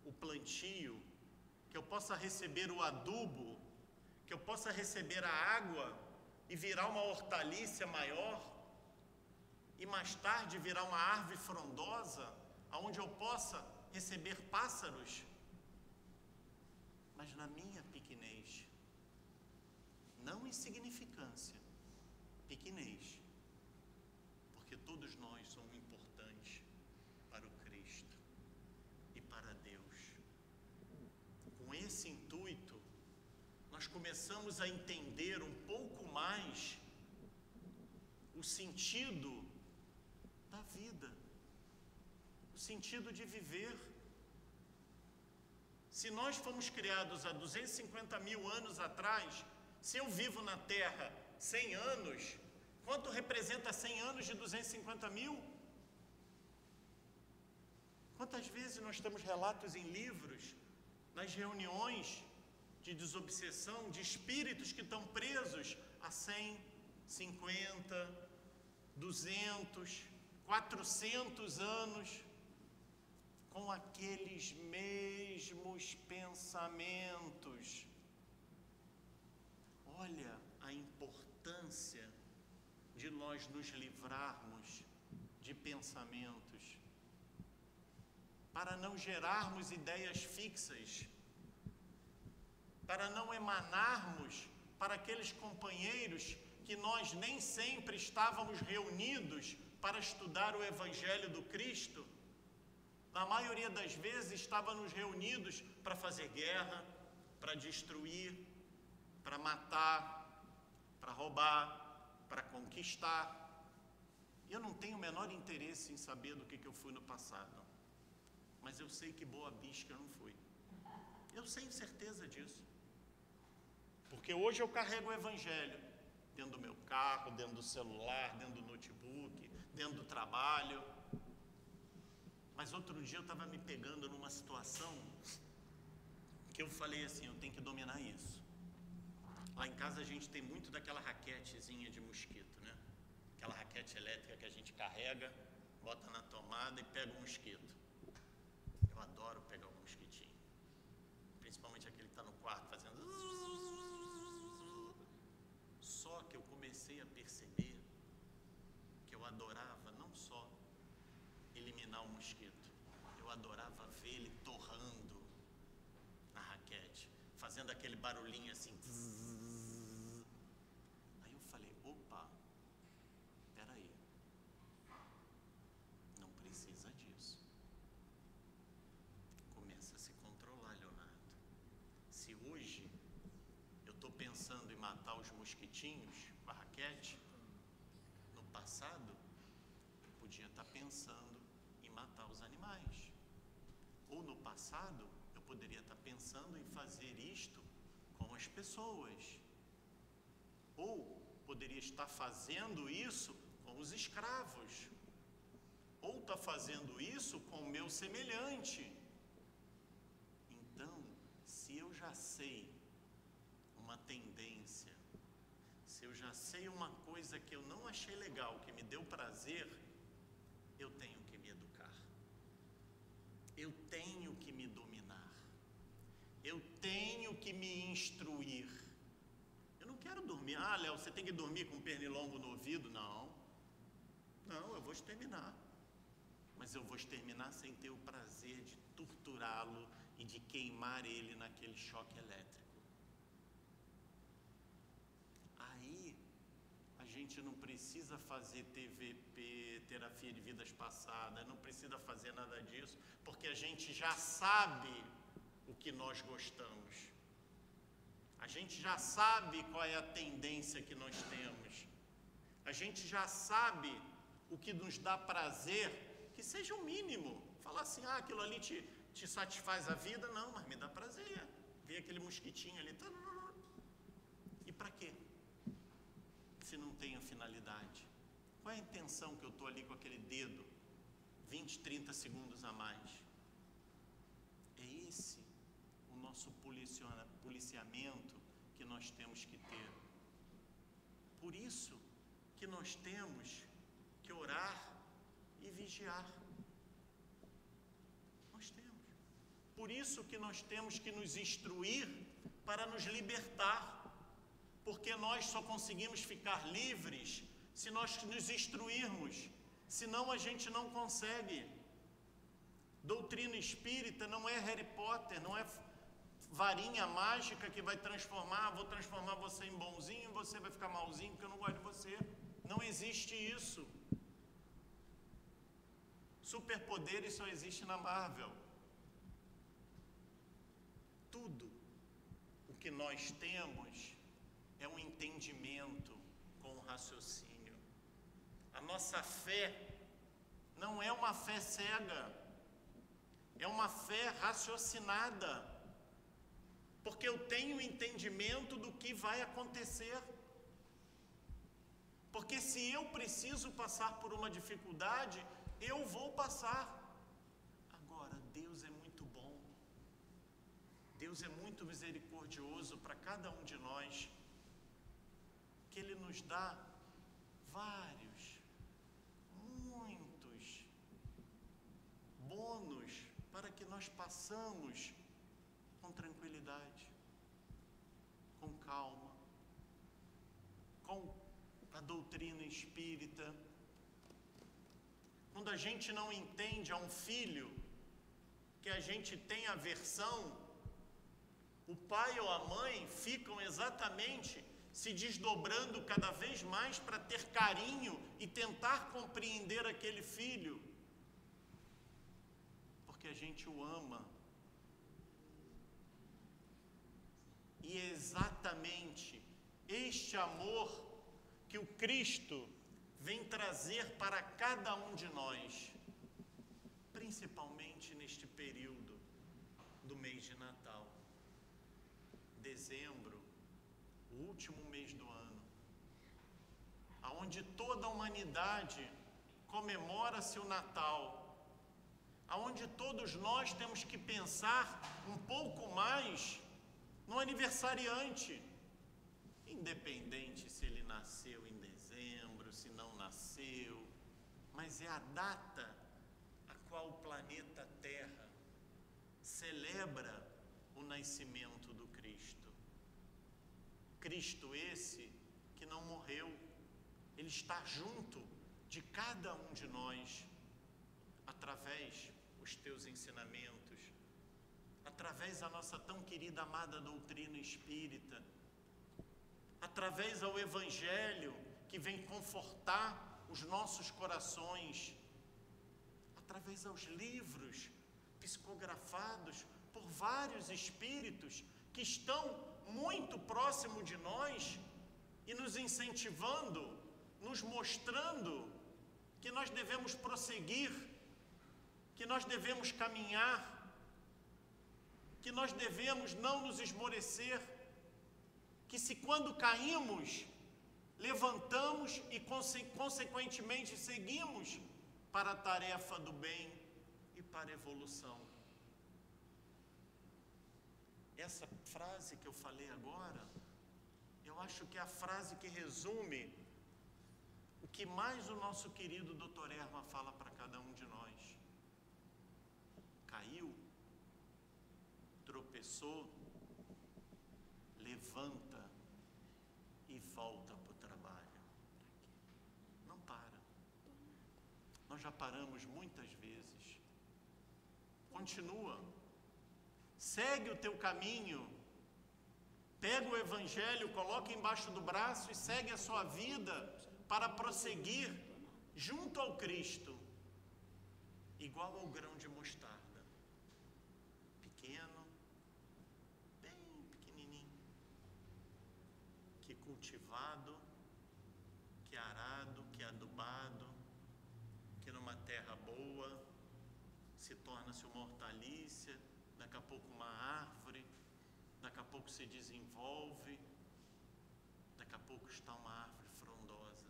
o plantio, que eu possa receber o adubo, que eu possa receber a água e virar uma hortaliça maior, e mais tarde virar uma árvore frondosa, aonde eu possa receber pássaros. Mas na minha pequenez, não insignificância, pequenez, porque todos nós somos importantes para o Cristo e para Deus. Com esse intuito, nós começamos a entender um pouco mais o sentido da vida, o sentido de viver. Se nós fomos criados há 250 mil anos atrás, se eu vivo na Terra 100 anos, quanto representa 100 anos de 250 mil? Quantas vezes nós temos relatos em livros, nas reuniões de desobsessão, de espíritos que estão presos há 100, 50, 200, 400 anos, com aqueles mesmos pensamentos. Olha a importância de nós nos livrarmos de pensamentos, para não gerarmos ideias fixas, para não emanarmos para aqueles companheiros que nós nem sempre estávamos reunidos para estudar o Evangelho do Cristo. Na maioria das vezes estávamos reunidos para fazer guerra, para destruir, para matar, para roubar, para conquistar. Eu não tenho o menor interesse em saber do que eu fui no passado, mas eu sei que boa bisca eu não fui. Eu tenho certeza disso. Porque hoje eu carrego o Evangelho dentro do meu carro, dentro do celular, dentro do notebook, dentro do trabalho. Mas outro dia eu estava me pegando numa situação que eu falei assim, eu tenho que dominar isso. Lá em casa a gente tem muito daquela raquetezinha de mosquito, né? Aquela raquete elétrica que a gente carrega, bota na tomada e pega um mosquito. Eu adoro pegar um mosquitinho. Principalmente aquele que está no quarto fazendo... Só que eu comecei a perceber que eu adorava não só eliminar o mosquito, eu adorava ver ele torrando na raquete, fazendo aquele barulhinho assim. Aí eu falei, opa, peraí, não precisa disso. Começa a se controlar, Leonardo. Se hoje eu estou pensando em matar os mosquitinhos com a raquete, no passado eu podia estar pensando em matar os animais. Ou no passado eu poderia estar pensando em fazer isto com as pessoas. Ou poderia estar fazendo isso com os escravos. Ou está fazendo isso com o meu semelhante. Então, se eu já sei uma tendência, se eu já sei uma coisa que eu não achei legal, que me deu prazer, eu tenho que me educar. Eu tenho que me dominar. Eu tenho que me instruir. Eu não quero dormir. Ah, Léo, você tem que dormir com um pernilongo no ouvido? Não. Não, eu vou exterminar. Mas eu vou exterminar sem ter o prazer de torturá-lo e de queimar ele naquele choque elétrico. Aí, a gente não precisa fazer TVP, terapia de vidas passadas, não precisa fazer nada disso, porque a gente já sabe o que nós gostamos. A gente já sabe qual é a tendência que nós temos. A gente já sabe o que nos dá prazer, que seja o mínimo. Falar assim, aquilo ali te satisfaz a vida? Não, mas me dá prazer. Ver aquele mosquitinho ali. E para quê? Se não tem a finalidade. Qual é a intenção que eu estou ali com aquele dedo 20, 30 segundos a mais? É esse o nosso policiamento que nós temos que ter. Por isso que nós temos que orar e vigiar. Nós temos. Por isso que nós temos que nos instruir para nos libertar. Porque nós só conseguimos ficar livres se nós nos instruirmos. Senão a gente não consegue. Doutrina espírita não é Harry Potter, não é varinha mágica que vai transformar, vou transformar você em bonzinho e você vai ficar malzinho porque eu não gosto de você. Não existe isso. Superpoderes só existe na Marvel. Tudo o que nós temos é um entendimento com o raciocínio. A nossa fé não é uma fé cega, é uma fé raciocinada. Porque eu tenho entendimento do que vai acontecer. Porque se eu preciso passar por uma dificuldade, eu vou passar. Agora, Deus é muito bom. Deus é muito misericordioso para cada um de nós. Que Ele nos dá vários, muitos bônus para que nós passamos com tranquilidade, com calma, com a doutrina espírita. Quando a gente não entende a um filho que a gente tem aversão, o pai ou a mãe ficam exatamente se desdobrando cada vez mais para ter carinho e tentar compreender aquele filho, porque a gente o ama. E é exatamente este amor que o Cristo vem trazer para cada um de nós, principalmente neste período do mês de Natal. Dezembro, o último mês do ano, aonde toda a humanidade comemora-se o Natal, aonde todos nós temos que pensar um pouco mais no aniversariante, independente se ele nasceu em dezembro, se não nasceu, mas é a data a qual o planeta Terra celebra o nascimento do Cristo. Cristo esse que não morreu, ele está junto de cada um de nós, através dos teus ensinamentos, através da nossa tão querida, amada doutrina espírita, através ao Evangelho que vem confortar os nossos corações, através aos livros psicografados por vários espíritos que estão muito próximo de nós e nos incentivando, nos mostrando que nós devemos prosseguir, que nós devemos caminhar, que nós devemos não nos esmorecer, que se quando caímos, levantamos e consequentemente seguimos para a tarefa do bem e para a evolução. Essa frase que eu falei agora, eu acho que é a frase que resume o que mais o nosso querido Dr. Erma fala para cada um de nós. Caiu, tropeçou, levanta e volta para o trabalho. Não para. Nós já paramos muitas vezes. Continua. Segue o teu caminho. Pega o Evangelho, coloca embaixo do braço e segue a sua vida para prosseguir junto ao Cristo, igual ao grão de mostarda, pequeno, bem pequenininho, que cultivado, que arado, que adubado, que numa terra boa se torna-se uma hortaliça, daqui a pouco uma árvore, daqui a pouco se desenvolve, daqui a pouco está uma árvore frondosa.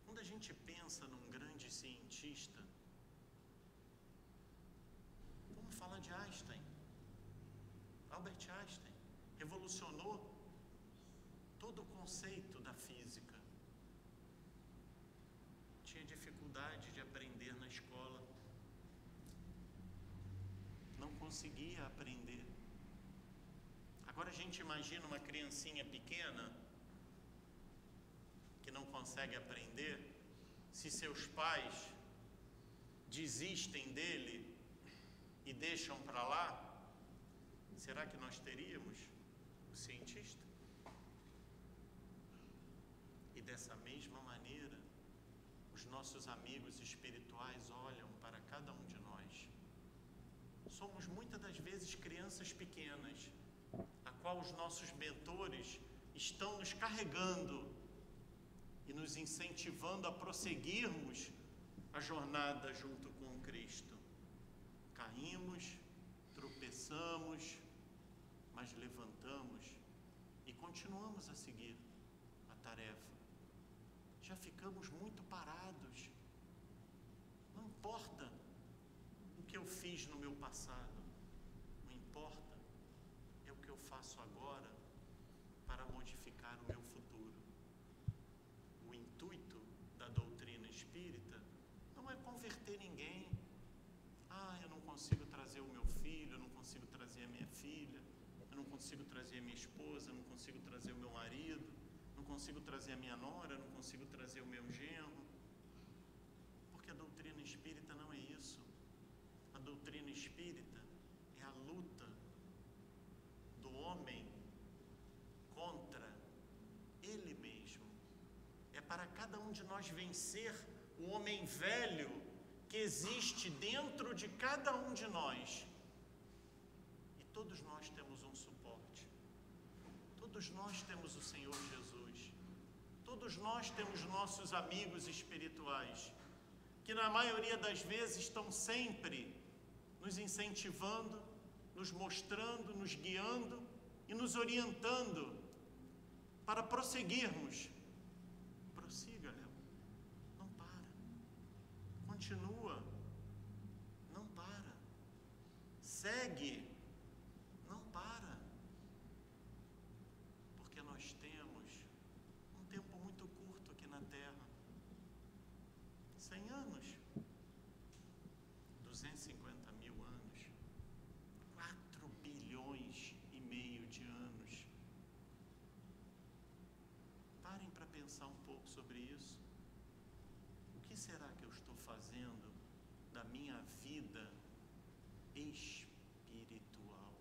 Quando a gente pensa num grande cientista, vamos falar de Einstein. Albert Einstein revolucionou todo o conceito da física. Tinha dificuldade de aprender na escola, não conseguia aprender. Agora a gente imagina uma criancinha pequena que não consegue aprender, se seus pais desistem dele e deixam para lá, será que nós teríamos o cientista? E dessa mesma maneira, os nossos amigos espirituais olham para cada um de nós. Somos muitas das vezes crianças pequenas, a qual os nossos mentores estão nos carregando e nos incentivando a prosseguirmos a jornada junto com Cristo. Caímos, tropeçamos, mas levantamos e continuamos a seguir a tarefa. Já ficamos muito parados. Não importa o que eu fiz no meu passado, o que importa é o que eu faço agora para modificar o meu futuro. O intuito da doutrina espírita não é converter ninguém. Eu não consigo trazer o meu filho, eu não consigo trazer a minha filha, eu não consigo trazer a minha esposa, eu não consigo trazer o meu marido, não consigo trazer a minha nora, eu não consigo trazer o meu genro. Porque a doutrina espírita não é isso. A doutrina espírita é a luta do homem contra ele mesmo. É para cada um de nós vencer o homem velho que existe dentro de cada um de nós. E todos nós temos um suporte. Todos Todos nós temos o Senhor Jesus. Todos nós temos nossos amigos espirituais, que na maioria das vezes estão sempre nos incentivando, nos mostrando, nos guiando e nos orientando para prosseguirmos. Prossiga, Léo. Não para. Continua. Não para. Segue. Não para. Porque nós temos um tempo muito curto aqui na Terra. 100 anos. 250 mil anos. 4 bilhões e meio de anos. Parem para pensar um pouco sobre isso. O que será que eu estou fazendo da minha vida espiritual?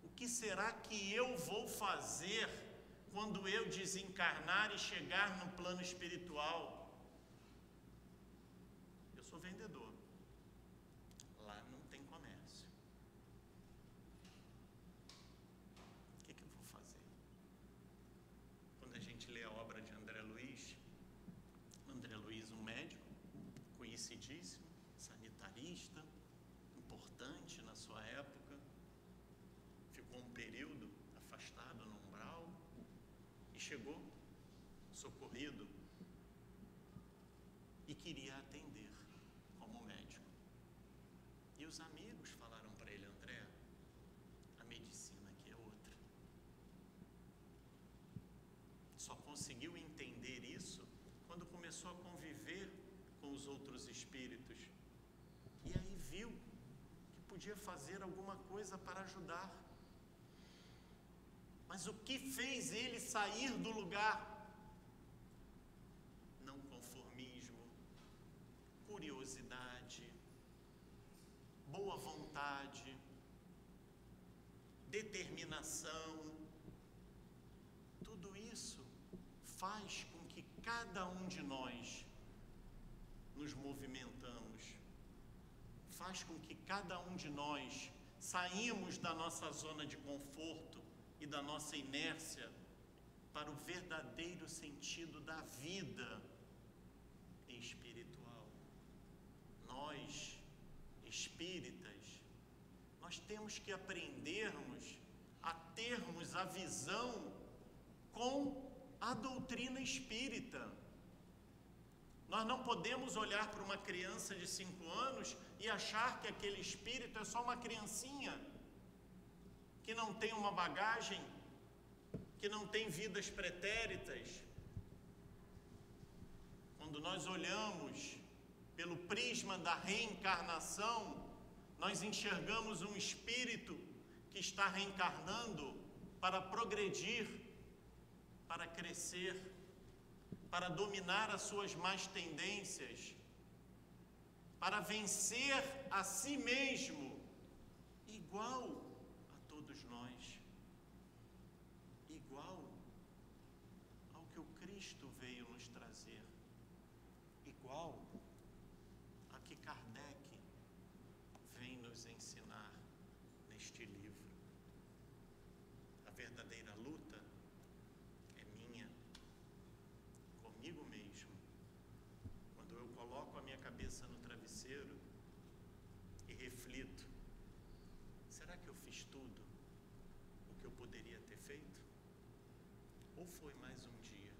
O que será que eu vou fazer quando eu desencarnar e chegar no plano espiritual? Eu sou vendedor. Lá não tem comércio. O que eu vou fazer? Quando a gente lê a obra de André Luiz, um médico conhecidíssimo, sanitarista, importante na sua época, ficou um período afastado no umbral e chegou socorrido e queria atender como médico. E os amigos falaram para ele: André, a medicina aqui é outra. Só conseguiu entender isso quando começou a conviver com os outros espíritos. E aí viu que podia fazer alguma coisa para ajudar. Mas o que fez ele sair do lugar? Não conformismo, curiosidade, boa vontade, determinação. Tudo isso faz com que cada um de nós nos movimentamos, faz com que cada um de nós saímos da nossa zona de conforto e da nossa inércia para o verdadeiro sentido da vida espiritual. Nós, espíritas, nós temos que aprendermos a termos a visão com a doutrina espírita. Nós não podemos olhar para uma criança de 5 anos e achar que aquele espírito é só uma criancinha, que não tem uma bagagem, que não tem vidas pretéritas. Quando nós olhamos pelo prisma da reencarnação, nós enxergamos um espírito que está reencarnando para progredir, para crescer, para dominar as suas más tendências, para vencer a si mesmo, igual a todos nós, igual ao que o Cristo veio nos trazer, igual a que Kardec vem nos ensinar neste livro. A verdadeira luta é minha, comigo mesmo. Quando eu coloco a minha cabeça no travesseiro e reflito: será que eu fiz tudo o que eu poderia ter feito? Ou foi mais um dia?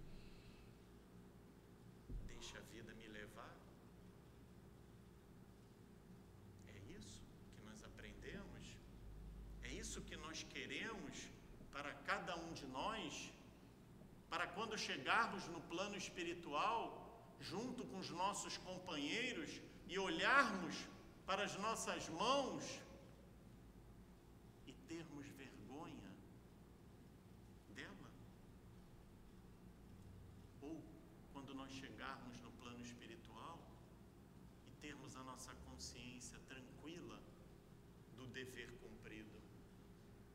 Deixa a vida me levar? É isso que nós aprendemos? É isso que nós queremos para cada um de nós? Para quando chegarmos no plano espiritual, junto com os nossos companheiros, e olharmos para as nossas mãos e termos vergonha dela? Ou quando nós chegarmos no plano espiritual e termos a nossa consciência tranquila do dever cumprido?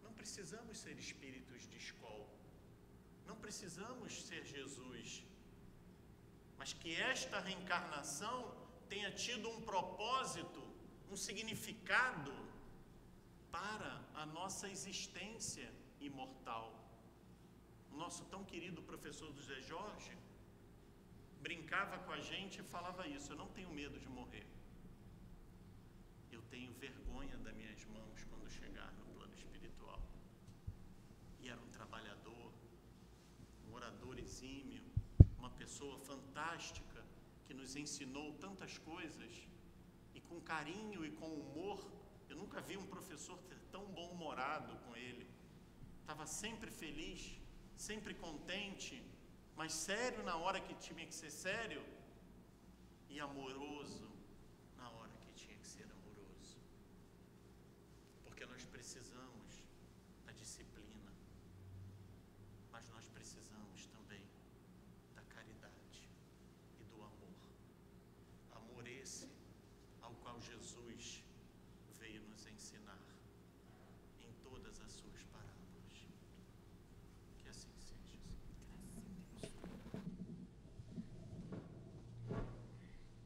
Não precisamos ser espíritos de escola, não precisamos ser Jesus, mas que esta reencarnação tenha tido um propósito, um significado para a nossa existência imortal. o nosso tão querido professor do Zé Jorge, brincava com a gente e falava isso: eu não tenho medo de morrer. Eu tenho vergonha das minhas mãos quando chegar no plano espiritual. E era um trabalhador, um orador exímio, uma pessoa fantástica que nos ensinou tantas coisas, e com carinho e com humor. Eu nunca vi um professor tão bom-humorado com ele. Estava sempre feliz, sempre contente, mas sério na hora que tinha que ser sério, e amoroso na hora que tinha que ser amoroso. Porque nós precisamos da disciplina, mas nós precisamos também da caridade e do amor. Amor esse ao qual Jesus veio nos ensinar em todas as suas parábolas. Que assim seja.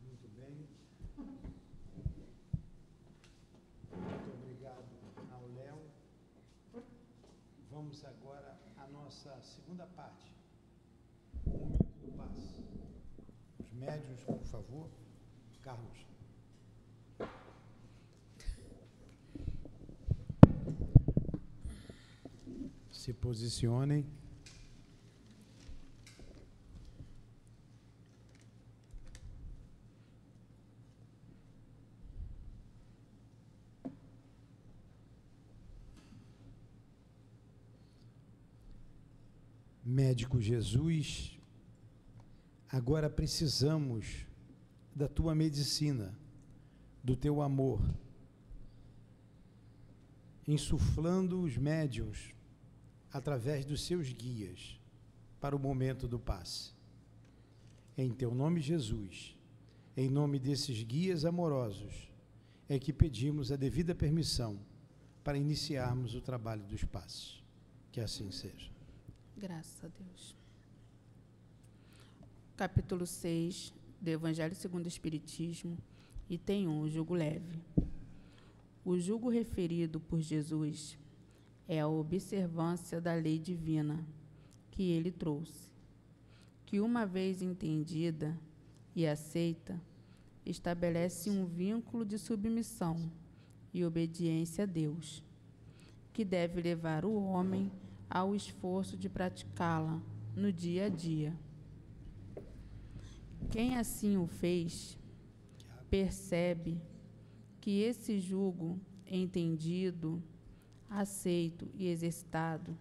Muito bem. Muito obrigado ao Léo. Vamos agora à nossa segunda parte, o momento do passe. Os médiuns, por favor. Carlos. Se posicionem. Médico Jesus, agora precisamos da tua medicina, do teu amor, insuflando os médiuns através dos seus guias para o momento do passe. Em teu nome, Jesus, em nome desses guias amorosos, é que pedimos a devida permissão para iniciarmos o trabalho dos passes. Que assim seja. Graças a Deus. Capítulo 6 do Evangelho segundo o Espiritismo, item 1, o jugo leve. O jugo referido por Jesus é a observância da lei divina que ele trouxe, que, uma vez entendida e aceita, estabelece um vínculo de submissão e obediência a Deus, que deve levar o homem ao esforço de praticá-la no dia a dia. Quem assim o fez, percebe que esse jugo entendido, aceito e exercitado,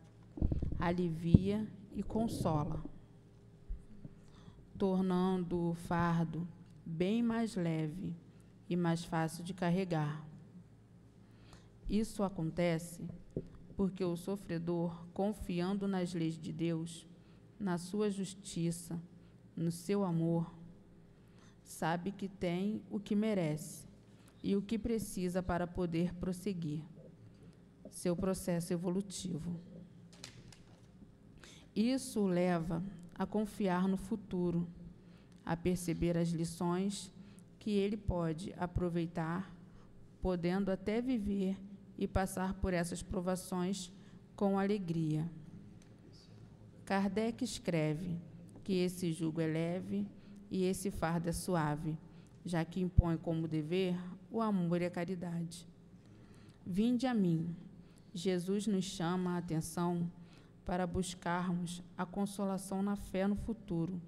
alivia e consola, tornando o fardo bem mais leve e mais fácil de carregar. Isso acontece porque o sofredor, confiando nas leis de Deus, na sua justiça, no seu amor, sabe que tem o que merece e o que precisa para poder prosseguir seu processo evolutivo. Isso o leva a confiar no futuro, a perceber as lições que ele pode aproveitar, podendo até viver e passar por essas provações com alegria. Kardec escreve que esse jugo é leve e esse fardo é suave, já que impõe como dever o amor e a caridade. Vinde a mim. Jesus nos chama a atenção para buscarmos a consolação na fé no futuro,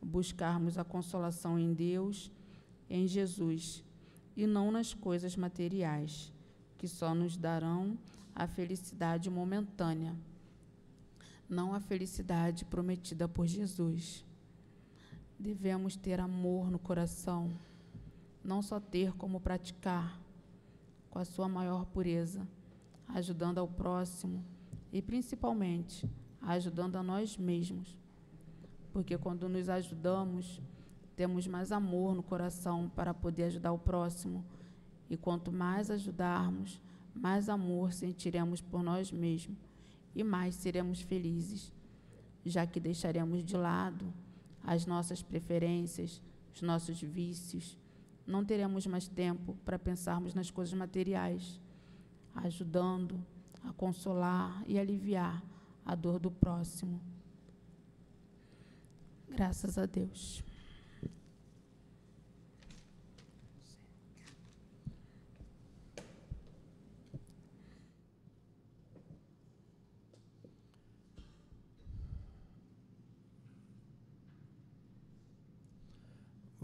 buscarmos a consolação em Deus, em Jesus, e não nas coisas materiais, que só nos darão a felicidade momentânea, não a felicidade prometida por Jesus. Devemos ter amor no coração, não só ter como praticar, com a sua maior pureza, ajudando ao próximo e, principalmente, ajudando a nós mesmos. Porque quando nos ajudamos, temos mais amor no coração para poder ajudar o próximo. E quanto mais ajudarmos, mais amor sentiremos por nós mesmos e mais seremos felizes, já que deixaremos de lado as nossas preferências, os nossos vícios. Não teremos mais tempo para pensarmos nas coisas materiais, ajudando a consolar e aliviar a dor do próximo. Graças a Deus.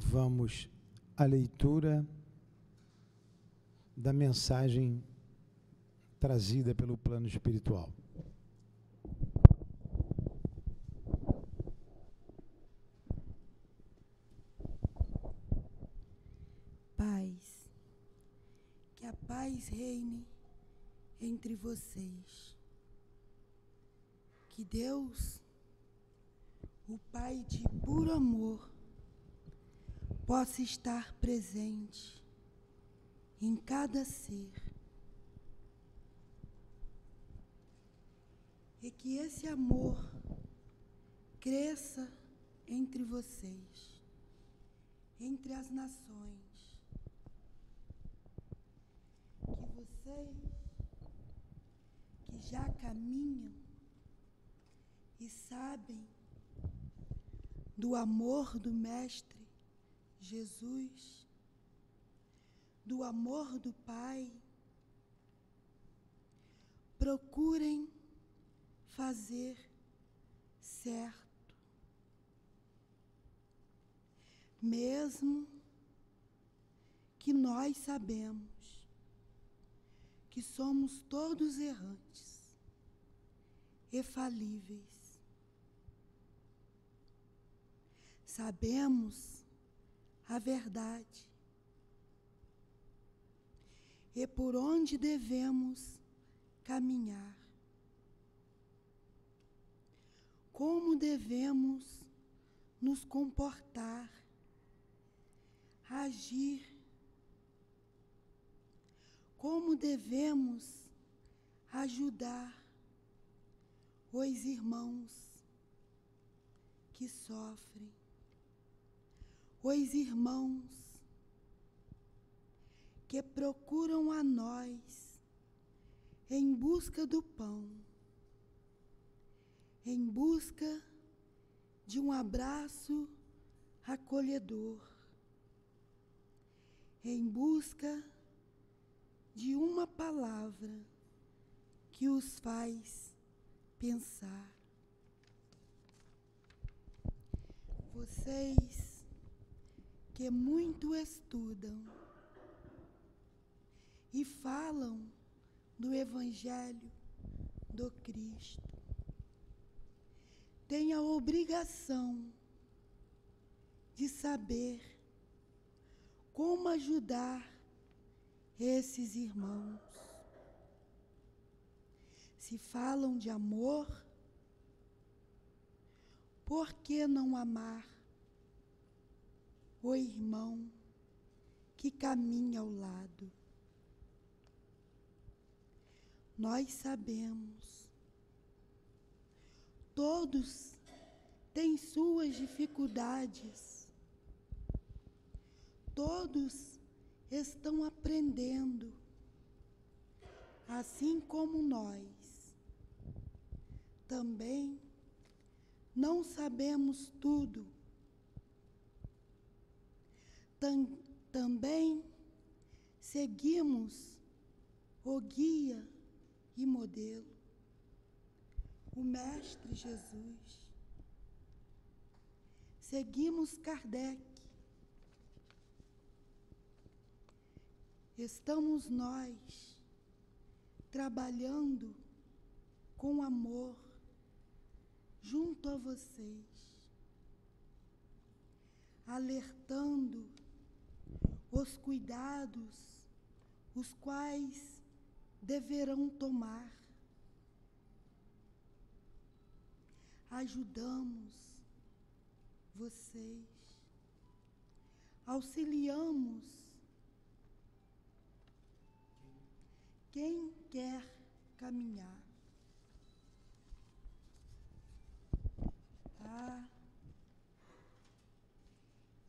Vamos à leitura da mensagem trazida pelo plano espiritual. Paz. Que a paz reine entre vocês. Que Deus, o Pai de puro amor, possa estar presente em cada ser. E que esse amor cresça entre vocês, entre as nações. Que vocês que já caminham e sabem do amor do Mestre Jesus, do amor do Pai, procurem fazer certo, mesmo que nós sabemos que somos todos errantes e falíveis. Sabemos a verdade e por onde devemos caminhar, como devemos nos comportar, agir, como devemos ajudar os irmãos que sofrem, os irmãos que procuram a nós em busca do pão, em busca de um abraço acolhedor, em busca de uma palavra que os faz pensar. Vocês que muito estudam e falam do Evangelho do Cristo, têm a obrigação de saber como ajudar esses irmãos. Se falam de amor, por que não amar o irmão que caminha ao lado? Nós sabemos, todos têm suas dificuldades, todos estão aprendendo, assim como nós. Também não sabemos tudo. Também seguimos o guia e modelo, o Mestre Jesus. Seguimos Kardec. Estamos nós trabalhando com amor junto a vocês, alertando os cuidados os quais deverão tomar. Ajudamos vocês, auxiliamos quem quer caminhar.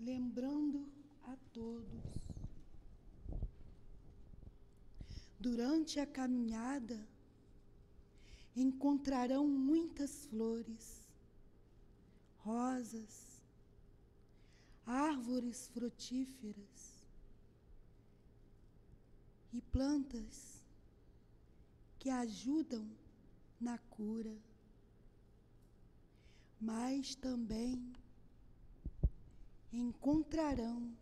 Lembrando a todos, durante a caminhada, encontrarão muitas flores, rosas, árvores frutíferas e plantas que ajudam na cura, mas também encontrarão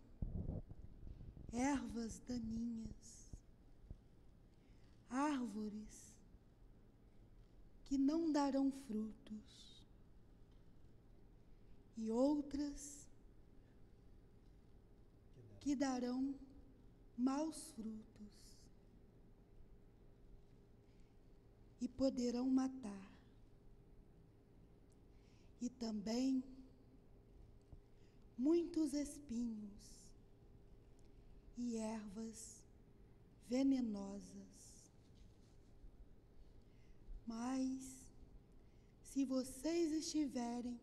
ervas daninhas, árvores que não darão frutos e outras que darão maus frutos e poderão matar. E também muitos espinhos e ervas venenosas. Mas, se vocês estiverem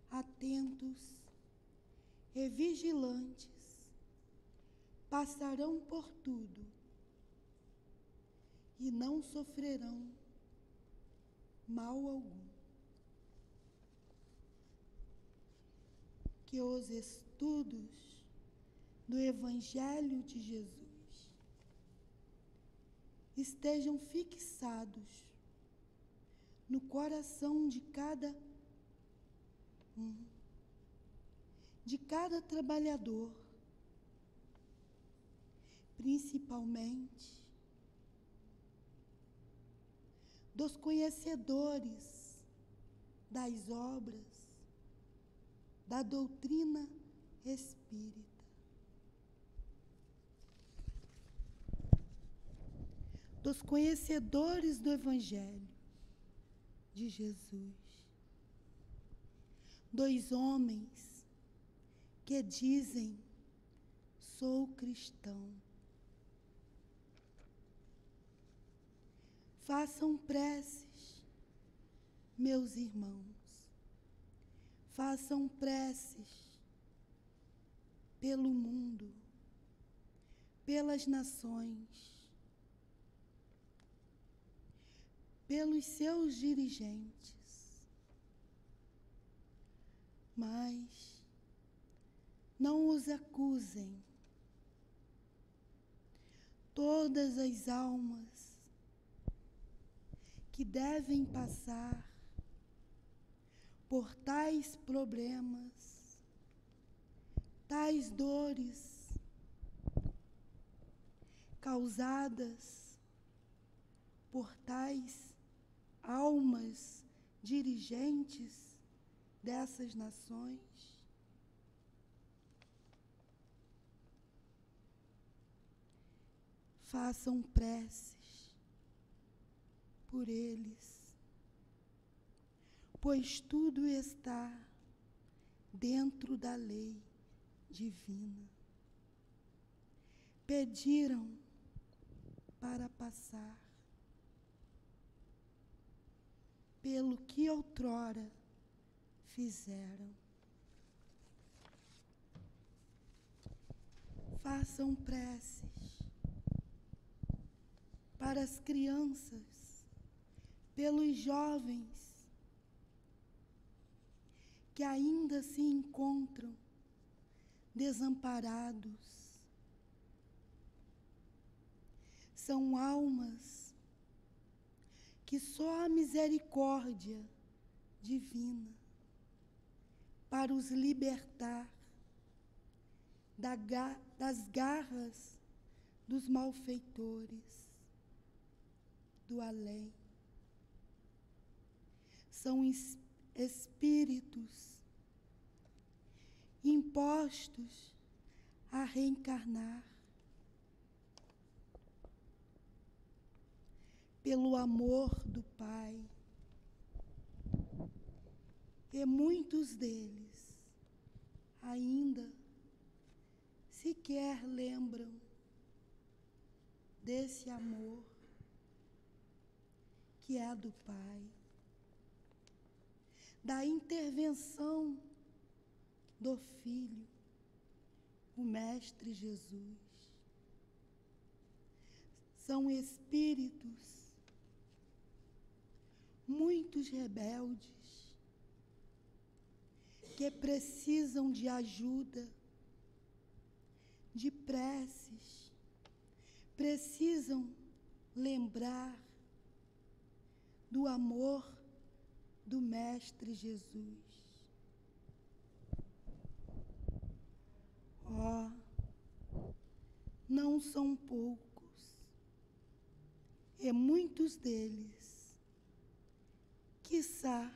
atentos e vigilantes, passarão por tudo e não sofrerão mal algum. Que os estudos do Evangelho de Jesus estejam fixados no coração de cada trabalhador, principalmente dos conhecedores das obras da doutrina espírita. Dos conhecedores do Evangelho de Jesus. Dos homens que dizem: sou cristão. Façam preces, meus irmãos. Façam preces pelo mundo, pelas nações, pelos seus dirigentes. Mas não os acusem. Todas as almas que devem passar por tais problemas, tais dores causadas por tais almas dirigentes dessas nações, façam preces por eles, pois tudo está dentro da lei divina. Pediram para passar pelo que outrora fizeram. Façam preces para as crianças, pelos jovens que ainda se encontram desamparados. São almas que só a misericórdia divina para os libertar das garras dos malfeitores do além. São espíritos impostos a reencarnar pelo amor do Pai. E muitos deles ainda sequer lembram desse amor que é do Pai, da intervenção do Filho, o Mestre Jesus. São espíritos muitos rebeldes que precisam de ajuda, de preces, precisam lembrar do amor do Mestre Jesus. Oh, não são poucos, e muitos deles, quiçá,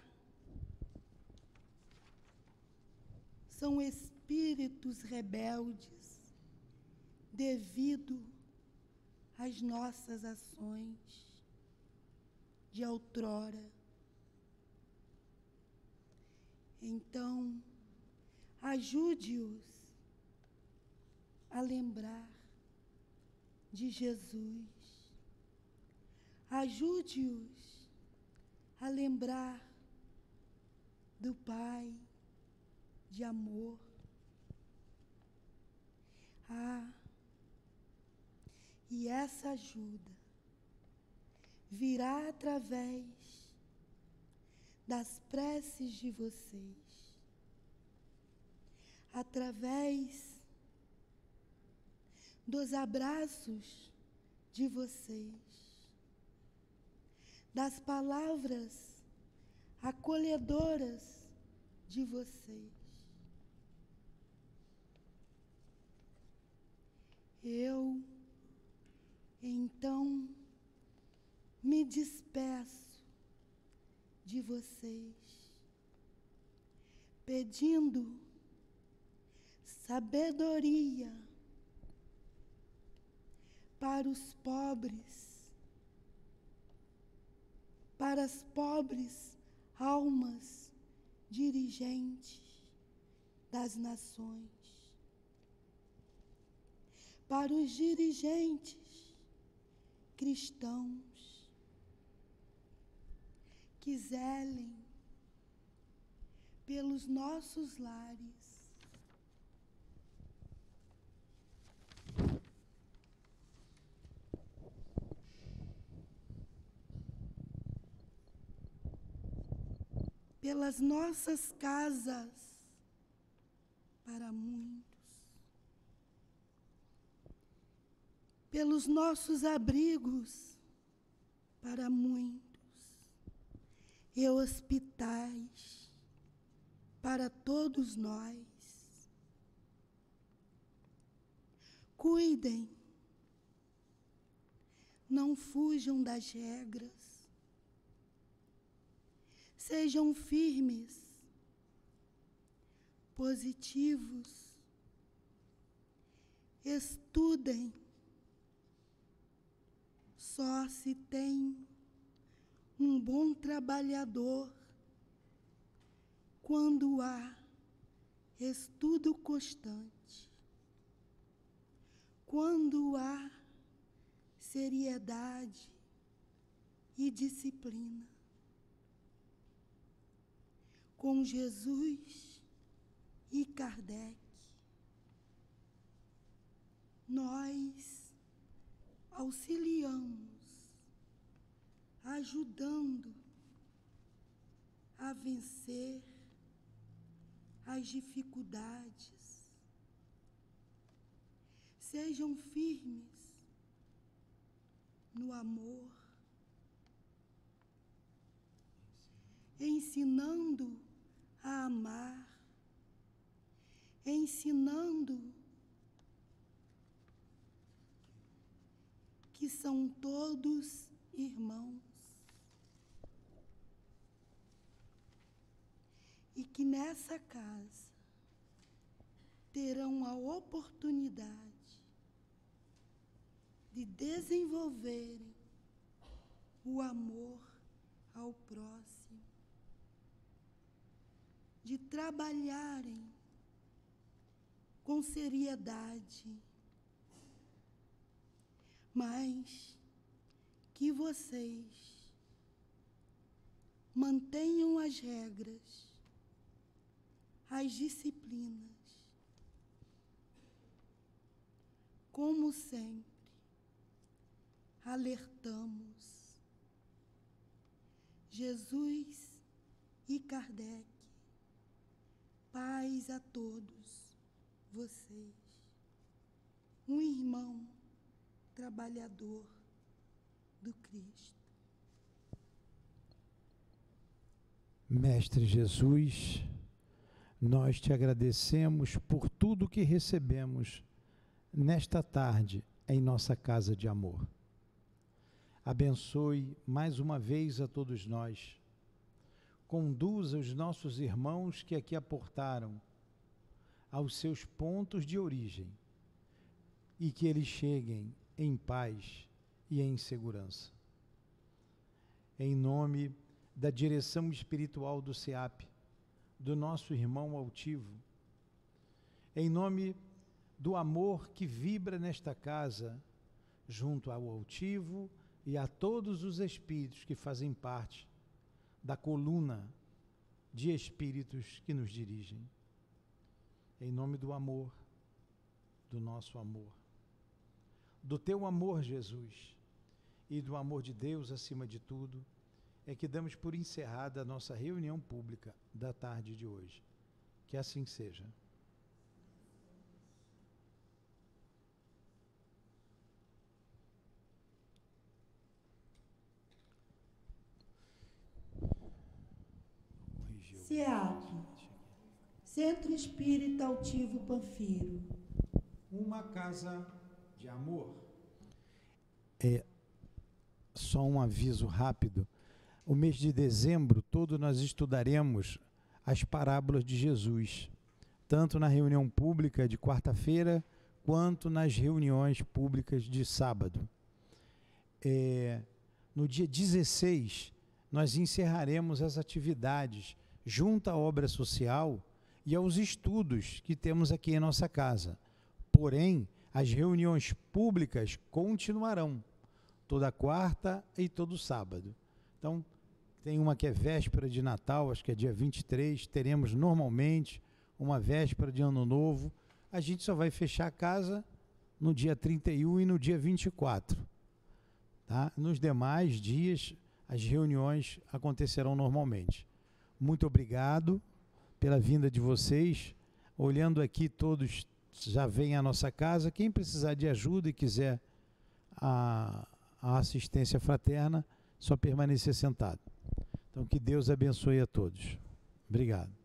são espíritos rebeldes devido às nossas ações de outrora. Então, ajude-os a lembrar de Jesus. Ajude-os a lembrar do Pai de amor. E essa ajuda virá através das preces de vocês, através dos abraços de vocês, das palavras acolhedoras de vocês. Eu, então, me despeço de vocês, pedindo sabedoria para os pobres, para as pobres almas dirigentes das nações, para os dirigentes cristãos que zelem pelos nossos lares, pelas nossas casas, para muitos, pelos nossos abrigos, para muitos, e hospitais, para todos nós. Cuidem, não fujam das regras, sejam firmes, positivos, estudem. Só se tem um bom trabalhador quando há estudo constante, quando há seriedade e disciplina. Com Jesus e Kardec, nós auxiliamos, ajudando a vencer as dificuldades. Sejam firmes no amor, ensinando a amar, ensinando que são todos irmãos e que nessa casa terão a oportunidade de desenvolverem o amor ao próximo, de trabalharem com seriedade, mas que vocês mantenham as regras, as disciplinas, como sempre alertamos, Jesus e Kardec. Paz a todos vocês. Um irmão trabalhador do Cristo. Mestre Jesus, nós te agradecemos por tudo que recebemos nesta tarde em nossa casa de amor. Abençoe mais uma vez a todos nós. Conduza os nossos irmãos que aqui aportaram aos seus pontos de origem e que eles cheguem em paz e em segurança. Em nome da direção espiritual do SEAP, do nosso irmão altivo, em nome do amor que vibra nesta casa, junto ao altivo e a todos os espíritos que fazem parte da coluna de espíritos que nos dirigem. Em nome do amor, do nosso amor, do teu amor, Jesus, e do amor de Deus acima de tudo, é que damos por encerrada a nossa reunião pública da tarde de hoje. Que assim seja. SEAP, Centro Espírita Altivo Panfiro. Uma casa de amor. Só um aviso rápido. O mês de dezembro todo nós estudaremos as parábolas de Jesus, tanto na reunião pública de quarta-feira, quanto nas reuniões públicas de sábado. No dia 16, nós encerraremos as atividades junto à obra social e aos estudos que temos aqui em nossa casa. Porém, as reuniões públicas continuarão, toda quarta e todo sábado. Então, tem uma que é véspera de Natal, acho que é dia 23, teremos normalmente uma véspera de Ano Novo. A gente só vai fechar a casa no dia 31 e no dia 24. Tá? Nos demais dias, as reuniões acontecerão normalmente. Muito obrigado pela vinda de vocês. Olhando aqui, todos já vêm à nossa casa. Quem precisar de ajuda e quiser a assistência fraterna, só permanecer sentado. Então, que Deus abençoe a todos. Obrigado.